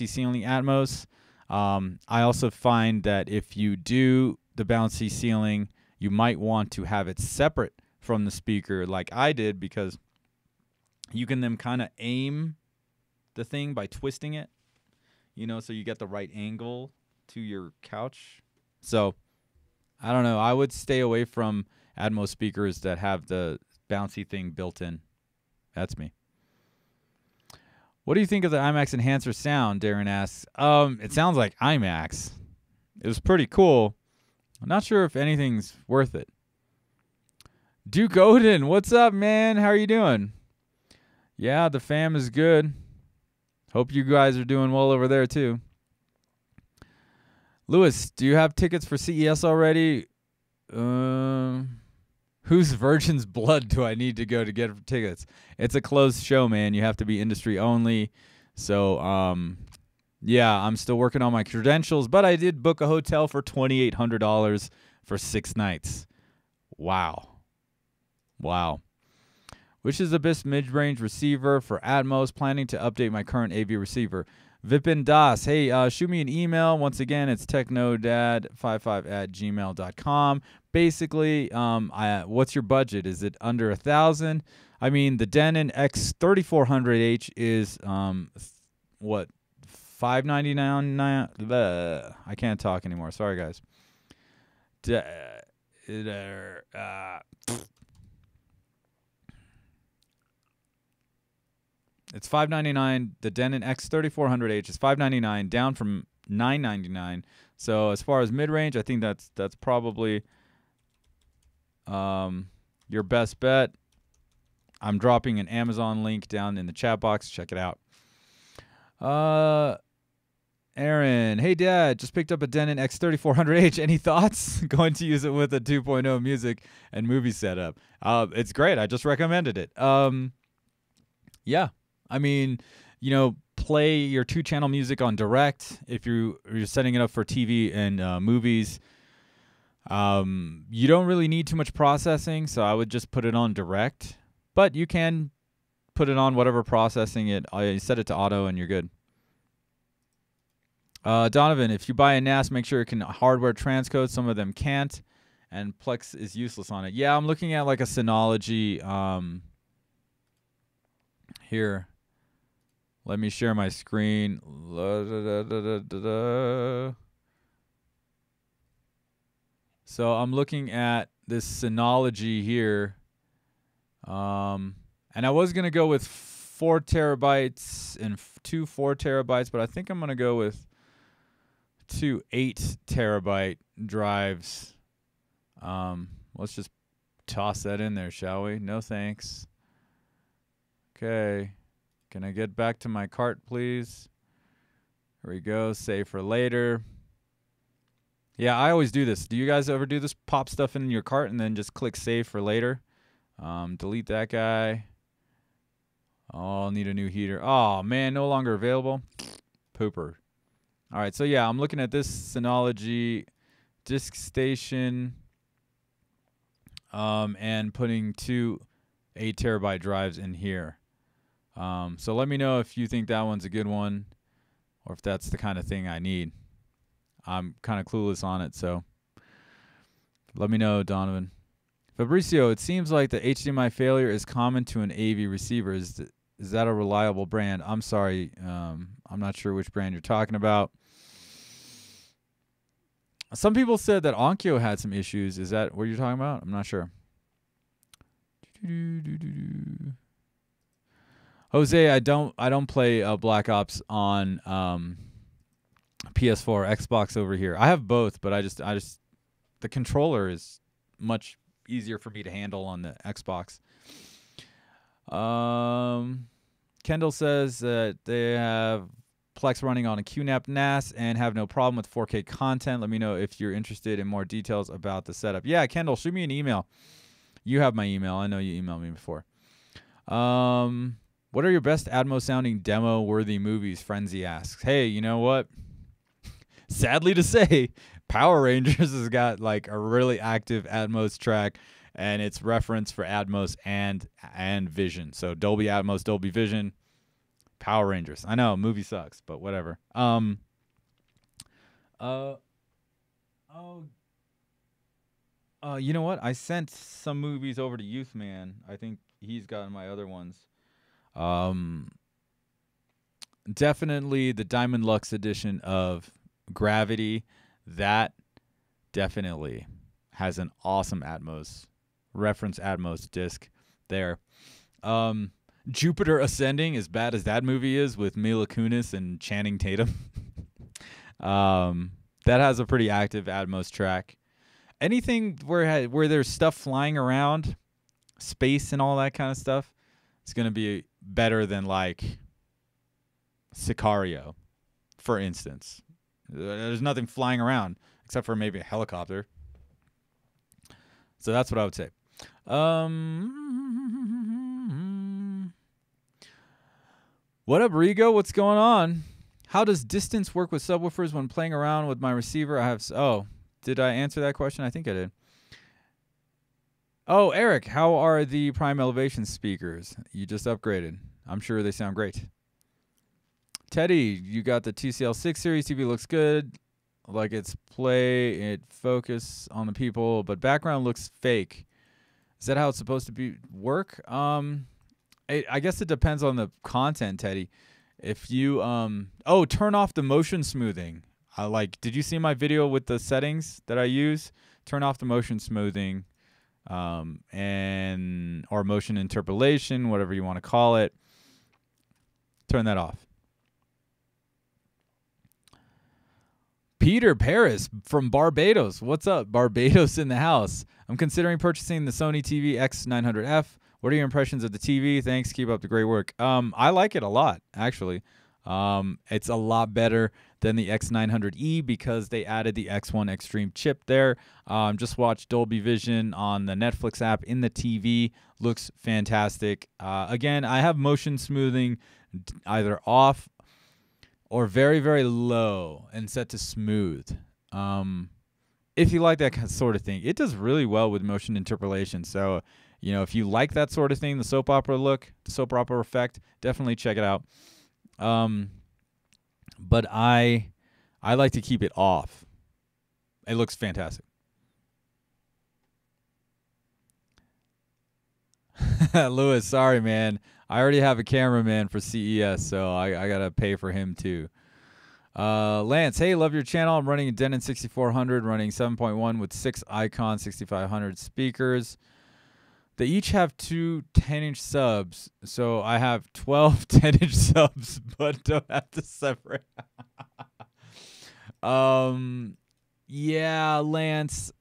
ceiling Atmos. I also find that if you do the bouncy ceiling, you might want to have it separate from the speaker like I did, because you can then kind of aim the thing by twisting it, so you get the right angle to your couch. So, I don't know. I would stay away from Atmos speakers that have the bouncy thing built in. That's me. What do you think of the IMAX enhancer sound? Darren asks. It sounds like IMAX. It was pretty cool. I'm not sure if anything's worth it. Duke Odin, what's up, man? How are you doing? Yeah, the fam is good. Hope you guys are doing well over there, too. Lewis, do you have tickets for CES already? Whose virgin's blood do I need to go to get tickets? It's a closed show, man. You have to be industry only. So, yeah, I'm still working on my credentials, but I did book a hotel for $2,800 for 6 nights. Wow. Which is the best mid-range receiver for Atmos? Planning to update my current AV receiver. Vipin Das, hey, shoot me an email. Once again, it's technodad55@gmail.com. Basically, what's your budget? Is it under 1,000? I mean, the Denon X3400H is what, $599? I can't talk anymore. Sorry, guys. It's $599. The Denon X3400H is $599, down from $999. So as far as mid-range, I think that's probably your best bet. I'm dropping an Amazon link down in the chat box. Check it out. Aaron, hey Dad, just picked up a Denon X3400H. Any thoughts? Going to use it with a 2.0 music and movie setup. It's great. I just recommended it. Yeah. I mean, play your 2-channel music on direct. If you're setting it up for TV and movies, you don't really need too much processing, so I would just put it on direct. But you can put it on whatever processing it. I set it to auto, and you're good. Donovan, if you buy a NAS, make sure it can hardware transcode. Some of them can't, and Plex is useless on it. Yeah, I'm looking at like a Synology. Here, let me share my screen. So I'm looking at this Synology here. And I was going to go with 4 terabytes and 2 4 terabytes, but I think I'm going to go with 2 8 terabyte drives. Let's just toss that in there, shall we? No thanks. Okay. Can I get back to my cart, please? Here we go. Save for later. Yeah, I always do this. Do you guys ever do this? Pop stuff in your cart and then just click save for later. Delete that guy. Oh, I'll need a new heater. Oh, man, no longer available. Pooper. All right, so yeah, I'm looking at this Synology disk station and putting 2 8 terabyte drives in here. So let me know if you think that one's a good one or if that's the kind of thing I need. I'm kind of clueless on it, so let me know, Donovan. Fabricio, it seems like the HDMI failure is common to an AV receiver. Is that a reliable brand? I'm sorry. I'm not sure which brand you're talking about. Some people said that Onkyo had some issues. Is that what you're talking about? I'm not sure. Jose, I don't play Black Ops on PS4 or Xbox over here. I have both, but I just the controller is much easier for me to handle on the Xbox. Kendall says that they have Plex running on a QNAP NAS and have no problem with 4K content. Let me know if you're interested in more details about the setup. Yeah, Kendall, shoot me an email. You have my email. I know you emailed me before. What are your best Atmos sounding demo worthy movies? Frenzy asks. Hey, you know what? Sadly to say, Power Rangers has got like a really active Atmos track, and it's reference for Atmos and Vision. So Dolby Atmos, Dolby Vision, Power Rangers. I know, movie sucks, but whatever. You know what? I sent some movies over to Youth Man. I think he's gotten my other ones. Definitely the Diamond Lux edition of Gravity. That definitely has an awesome Atmos, reference Atmos disc there. Jupiter Ascending, as bad as that movie is with Mila Kunis and Channing Tatum, that has a pretty active Atmos track. Anything where there's stuff flying around, space and all that kind of stuff, it's going to be better than like Sicario, for instance. There's nothing flying around except for maybe a helicopter. So that's what I would say. What up, Rigo? What's going on? How does distance work with subwoofers when playing around with my receiver? Did I answer that question? I think I did. Oh, Eric, how are the Prime Elevation speakers? You just upgraded. I'm sure they sound great. Teddy, you got the TCL 6 series. TV looks good. Like it focus on the people, but background looks fake. Is that how it's supposed to work? I guess it depends on the content, Teddy. If you turn off the motion smoothing. Did you see my video with the settings that I use? Turn off the motion smoothing, or motion interpolation, whatever you want to call it. Turn that off. Peter Paris from Barbados. What's up? Barbados in the house. I'm considering purchasing the Sony TV X900F. What are your impressions of the TV? Thanks. Keep up the great work. I like it a lot, actually. It's a lot better than the X900E because they added the X1 Extreme chip there. Just watched Dolby Vision on the Netflix app in the TV. Looks fantastic. Again, I have motion smoothing either off or very, very low and set to smooth. If you like that sort of thing, it does really well with motion interpolation. So, if you like that sort of thing, the soap opera look, the soap opera effect, definitely check it out. But I like to keep it off. It looks fantastic. Lewis, sorry, man. I already have a cameraman for CES, so I got to pay for him too. Lance, hey, love your channel. I'm running a Denon 6400, running 7.1 with 6 Icon 6500 speakers. They each have 2 10-inch subs, so I have 12 10-inch subs, but don't have to separate. Yeah, Lance,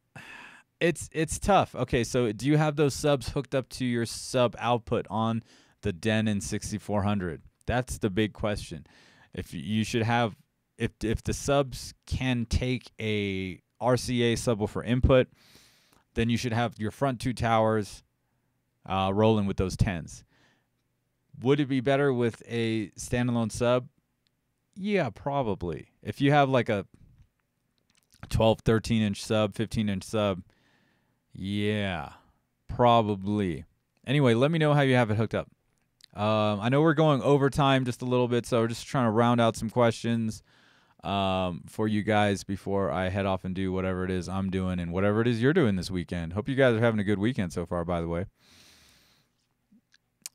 it's tough. Okay, so do you have those subs hooked up to your sub output on the Denon 6400? That's the big question. If you should have, if the subs can take a RCA subwoofer input, then you should have your front 2 towers rolling with those 10s. Would it be better with a standalone sub? Yeah, probably. If you have like a 12, 13-inch sub, 15-inch sub, yeah, probably. Anyway, let me know how you have it hooked up. I know we're going overtime just a little bit, so we're just trying to round out some questions for you guys before I head off and do whatever it is I'm doing and whatever it is you're doing this weekend. Hope you guys are having a good weekend so far, by the way.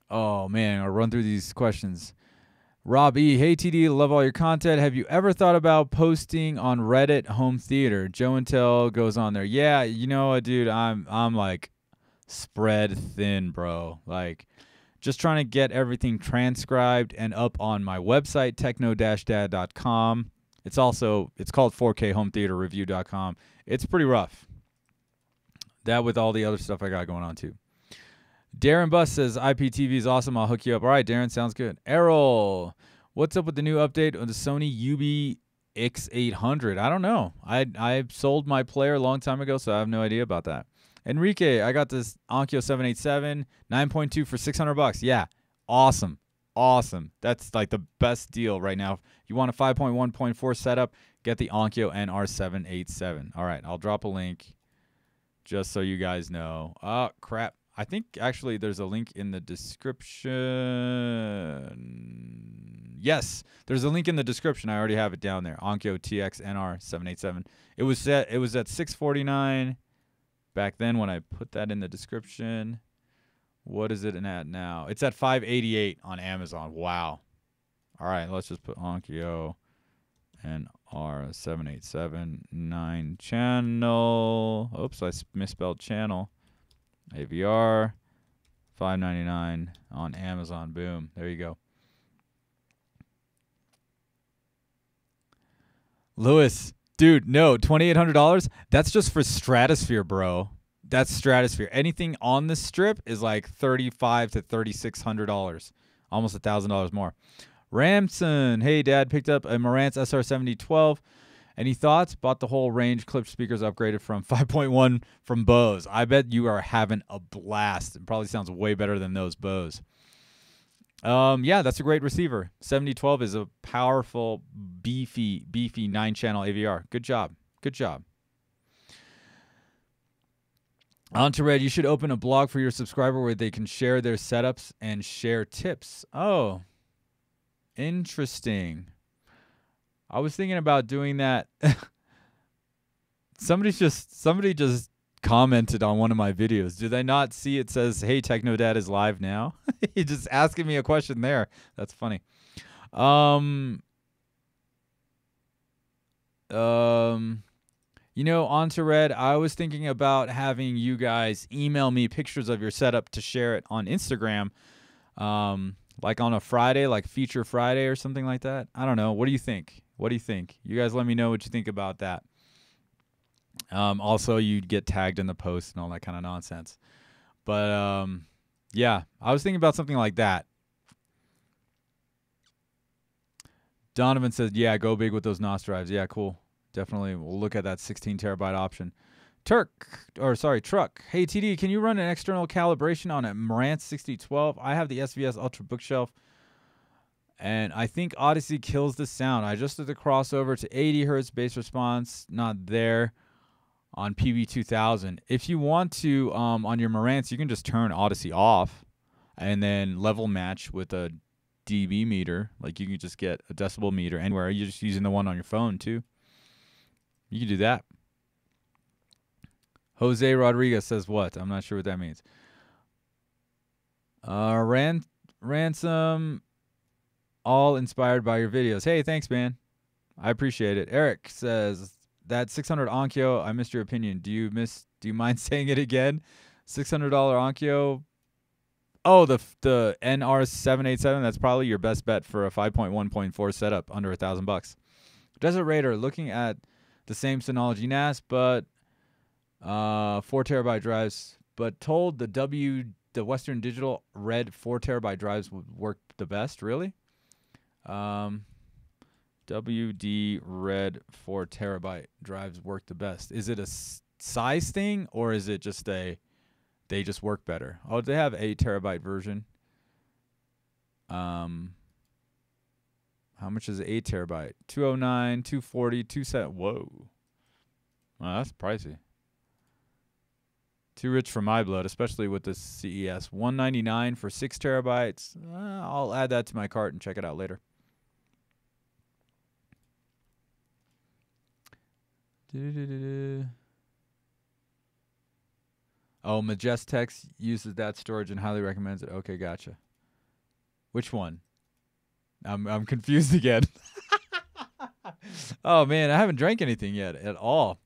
Oh, man, I'll run through these questions. Rob E., hey, TD, love all your content. Have you ever thought about posting on Reddit home theater? Joe and Tell goes on there. Yeah, you know what, dude, I'm like spread thin, bro. Like, just trying to get everything transcribed and up on my website, techno-dad.com. It's called 4khometheaterreview.com. It's pretty rough. That with all the other stuff I got going on, too. Darren Buss says, IPTV is awesome. I'll hook you up. All right, Darren, sounds good. Errol, what's up with the new update on the Sony UB-X800? I don't know. I sold my player a long time ago, so I have no idea about that. Enrique, I got this Onkyo 787 9.2 for $600. Yeah, awesome. Awesome. That's like the best deal right now. If you want a 5.1.4 setup, get the Onkyo NR787. All right, I'll drop a link just so you guys know. Oh, crap. I think actually there's a link in the description. Yes, there's a link in the description. I already have it down there. Onkyo TX NR787. It was at $649 back then when I put that in the description. What is it at now? It's at $588 on Amazon. Wow. All right, let's just put Onkyo NR787 9 channel. Oops, I misspelled channel. AVR, $599 on Amazon. Boom. There you go. Lewis, dude, no, $2,800? That's just for Stratosphere, bro. That's Stratosphere. Anything on the strip is like $3,500 to $3,600. Almost $1,000 more. Ramson, hey, Dad, picked up a Marantz SR7012. Any thoughts? Bought the whole range, clipped speakers upgraded from 5.1 from Bose. I bet you are having a blast. It probably sounds way better than those Bose. Yeah, that's a great receiver. 7012 is a powerful, beefy 9-channel AVR. Good job. Good job. On to Red, you should open a blog for your subscriber where they can share their setups and share tips. Oh, interesting. I was thinking about doing that. Somebody just commented on one of my videos. Do they not see it says, hey, Techno Dad is live now? He's just asking me a question there. That's funny. On to Red, I was thinking about having you guys email me pictures of your setup to share it on Instagram. Like on a Friday, like Feature Friday or something like that. I don't know. What do you think? What do you think? You guys let me know what you think about that. Also, you'd get tagged in the post and all that kind of nonsense. But, yeah, I was thinking about something like that. Donovan says, yeah, go big with those NOS drives. Yeah, cool. Definitely. We'll look at that 16 terabyte option. Truck. Hey, TD, can you run an external calibration on a Marantz 6012? I have the SVS Ultra Bookshelf And I think Odyssey kills the sound. I adjusted the crossover to 80 hertz bass response, not there on PB2000. If you want to, on your Marantz, you can just turn Odyssey off and then level match with a dB meter. Like you can just get a decibel meter anywhere. You're just using the one on your phone too. You can do that. Jose Rodriguez says what? I'm not sure what that means. Ransom, all inspired by your videos. Hey, thanks, man. I appreciate it. Eric says that $600 Onkyo. I missed your opinion. Do you mind saying it again? $600 Onkyo. Oh, the NR787. That's probably your best bet for a 5.1.4 setup under $1,000. Desert Raider, looking at the same Synology NAS, but 4 terabyte drives, but told the Western Digital Red 4 terabyte drives would work the best. Really? WD Red 4 terabyte drives work the best. Is it a size thing, or is it just they just work better? Oh, they have 8 terabyte version. How much is 8 terabyte? 209, 240, 270. Whoa. Well, that's pricey. Too rich for my blood, especially with the CES. $199 for 6 terabytes. I'll add that to my cart and check it out later. Oh, Majestex uses that storage and highly recommends it. Okay, gotcha. Which one? I'm confused again. Oh man, I haven't drank anything yet at all.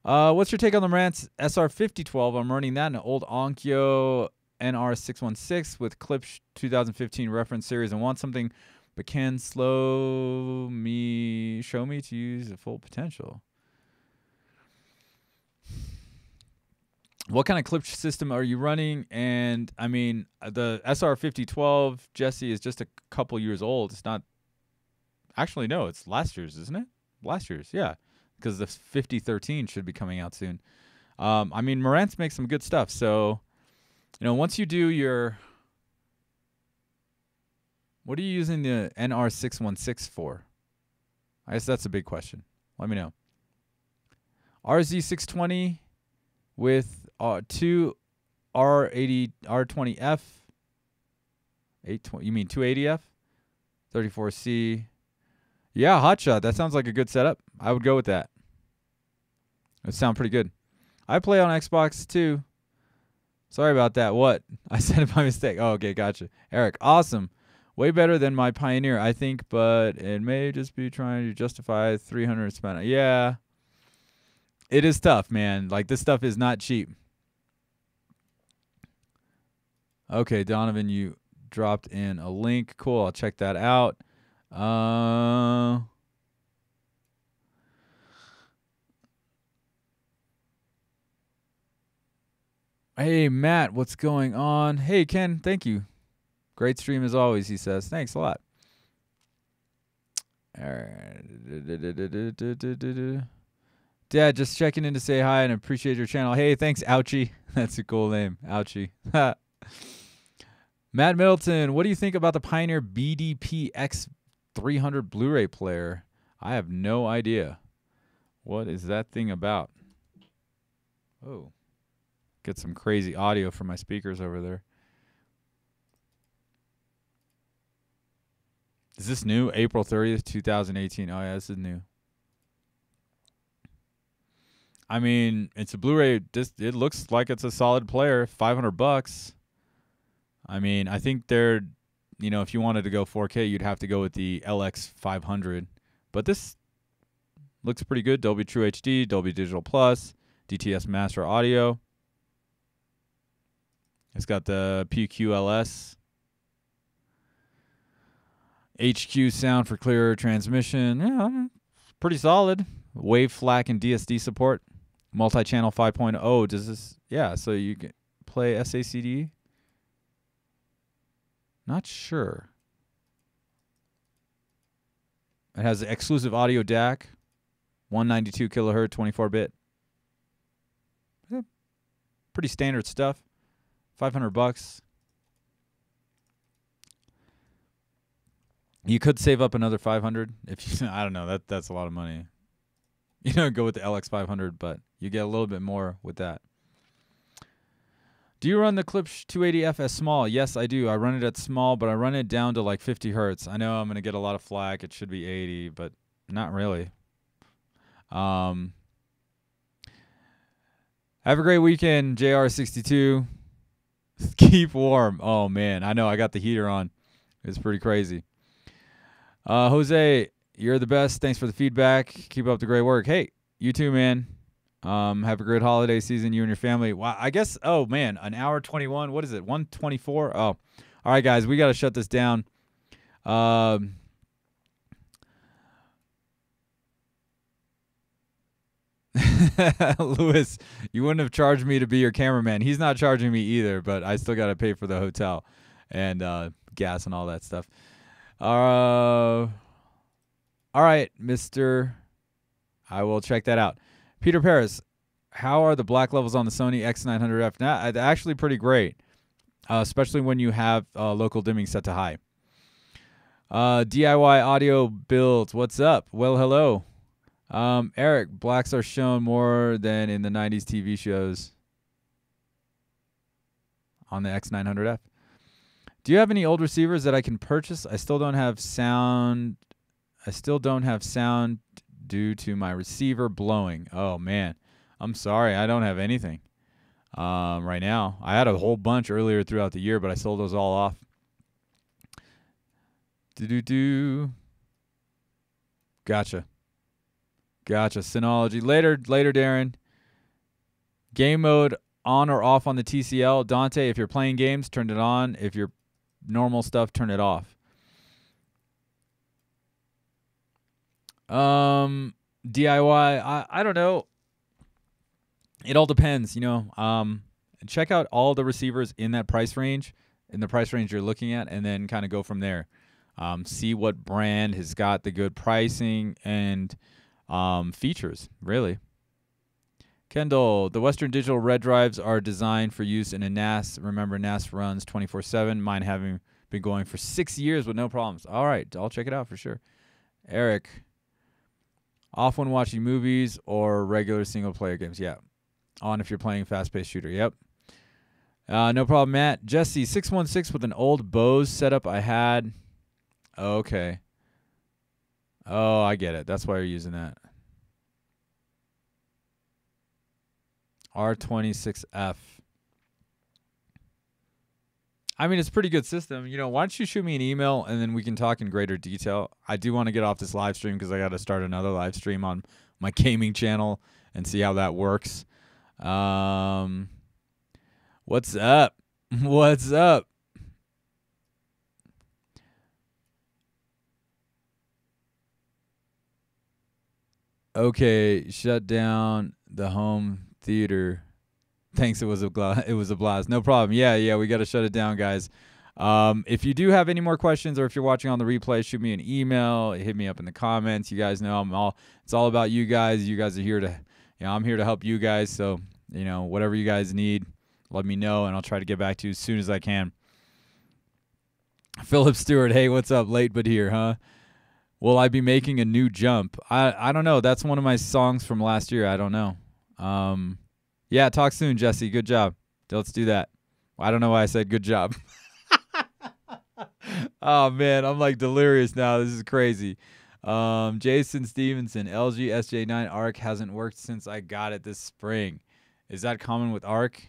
What's your take on the Marantz SR5012? I'm running that in an old Onkyo NR616 with Klipsch 2015 reference series and want something but can show me to use the full potential. What kind of Klipsch system are you running? And I mean, the SR5012, Jesse, is just a couple years old. It's not. Actually, no, it's last year's, isn't it? Last year's, yeah. Because the 5013 should be coming out soon. I mean, Marantz makes some good stuff. So, once you do your. What are you using the NR616 for? I guess that's a big question. Let me know. RZ620 with 2 R20F. 820. You mean 280F? 34C. Yeah, hotshot. That sounds like a good setup. I would go with that. It sounds pretty good. I play on Xbox too. Sorry about that. What? I said it by mistake. Oh, okay, gotcha. Eric, awesome. Way better than my Pioneer, I think, but it may just be trying to justify 300 spent. Yeah. It is tough, man. Like, this stuff is not cheap. Okay, Donovan, you dropped in a link. Cool, I'll check that out. Hey, Matt, what's going on? Hey, Ken, thank you. Great stream as always, he says. Thanks a lot. All right. Dad, just checking in to say hi and appreciate your channel. Hey, thanks, Ouchie. That's a cool name, Ouchie. Matt Middleton, what do you think about the Pioneer BDP X300 Blu-ray player? I have no idea. What is that thing about? Oh. Get some crazy audio from my speakers over there. Is this new? April 30th, 2018. Oh, yeah, this is new. I mean, it's a Blu-ray. It looks like it's a solid player. $500. I mean, I think they're, if you wanted to go 4K, you'd have to go with the LX500. But this looks pretty good. Dolby True HD, Dolby Digital Plus, DTS Master Audio. It's got the PQLS. HQ sound for clearer transmission. Yeah, pretty solid. Wave, FLAC, and DSD support. Multi-channel 5.0. Does this? Yeah, so you can play SACD. Not sure. It has the exclusive audio DAC. 192 kilohertz, 24-bit. Yeah, pretty standard stuff. $500. You could save up another 500 if you, I don't know, that's a lot of money. You know, go with the LX 500, but you get a little bit more with that. Do you run the Klipsch 280F as small? Yes, I do. I run it at small, but I run it down to like 50 hertz. I know I'm going to get a lot of flack. It should be 80, but not really. Have a great weekend, JR62. Keep warm. Oh, man. I know. I got the heater on. It's pretty crazy. Jose, you're the best. Thanks for the feedback. Keep up the great work. Hey, you too, man. Have a great holiday season, you and your family. Wow, I guess, oh, man, an hour 21. What is it, 124? Oh, all right, guys, we got to shut this down. Lewis, you wouldn't have charged me to be your cameraman. He's not charging me either, but I still got to pay for the hotel and gas and all that stuff. All right, Mr. I will check that out. Peter Paris, how are the black levels on the Sony X900F? Now, actually pretty great, especially when you have local dimming set to high. DIY audio builds, what's up? Well, hello. Eric, blacks are shown more than in the 90s TV shows on the X900F. Do you have any old receivers that I can purchase? I still don't have sound due to my receiver blowing. Oh, man. I'm sorry. I don't have anything right now. I had a whole bunch earlier throughout the year, but I sold those all off. Gotcha. Synology. Later, Darren. Game mode on or off on the TCL. Dante, if you're playing games, turn it on. If you're normal stuff, turn it off. DIY, I don't know. It all depends, you know. Check out all the receivers in that price range, in the price range you're looking at, and then kind of go from there. See what brand has got the good pricing and features, really. Kendall, the Western Digital red drives are designed for use in a NAS. Remember, NAS runs 24/7. Mine having been going for 6 years with no problems. All right, I'll check it out for sure. Eric, off when watching movies or regular single-player games. Yeah. On if you're playing fast-paced shooter. Yep. No problem, Matt. Jesse, 616 with an old Bose setup I had. Okay. Oh, I get it. That's why you're using that. R26F. I mean, it's a pretty good system. You know, why don't you shoot me an email and then we can talk in greater detail. I do want to get off this live stream because I got to start another live stream on my gaming channel and see how that works. What's up? What's up? Okay, shut down the home theater. Thanks, it was a blast. No problem. Yeah, we got to shut it down, guys. If you do have any more questions or if you're watching on the replay, shoot me an email, hit me up in the comments. You guys know it's all about you guys. You guys are here to, I'm here to help you guys. So, whatever you guys need, let me know and I'll try to get back to you as soon as I can. Philip Stewart, hey, what's up? Late but here, huh? Will I be making a new jump? I don't know. That's one of my songs from last year. I don't know. Yeah, talk soon, Jesse. Good job. Let's do that. I don't know why I said good job. Oh, man, I'm like delirious now. This is crazy. Jason Stevenson, LG SJ9 ARC hasn't worked since I got it this spring. Is that common with ARC?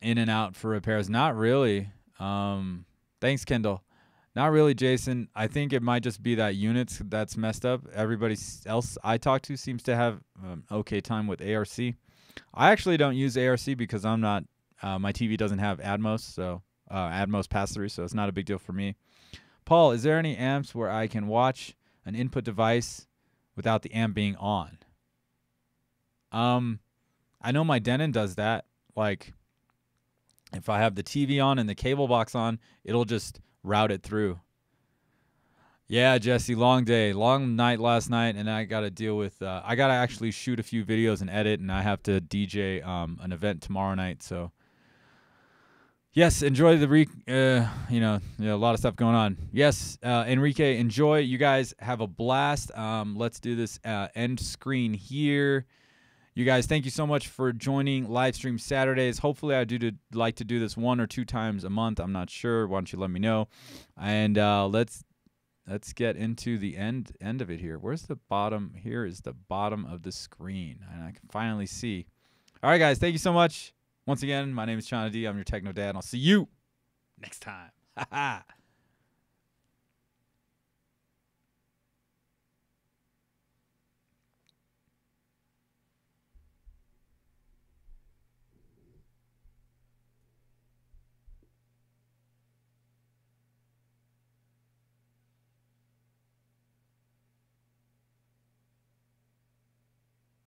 In and out for repairs? Not really. Thanks, Kendall. Not really, Jason. I think it might just be that unit that's messed up. Everybody else I talk to seems to have okay time with ARC. I actually don't use ARC because I'm not. My TV doesn't have Atmos, so Atmos pass-through, so it's not a big deal for me. Paul, is there any amps where I can watch an input device without the amp being on? I know my Denon does that. Like, if I have the TV on and the cable box on, it'll just route it through. Yeah, Jesse, long day, long night last night, and I got to deal with, I got to actually shoot a few videos and edit, and I have to DJ an event tomorrow night, so Yes, enjoy the a lot of stuff going on. Yes, Enrique, enjoy. You guys have a blast. Let's do this end screen here. You guys, thank you so much for joining live stream Saturdays. Hopefully, I like to do this 1 or 2 times a month. I'm not sure. Why don't you let me know? And let's get into the end of it here. Where's the bottom? Here is the bottom of the screen, and I can finally see. All right, guys, thank you so much. Once again, my name is Chana D. I'm your Techno Dad, and I'll see you next time.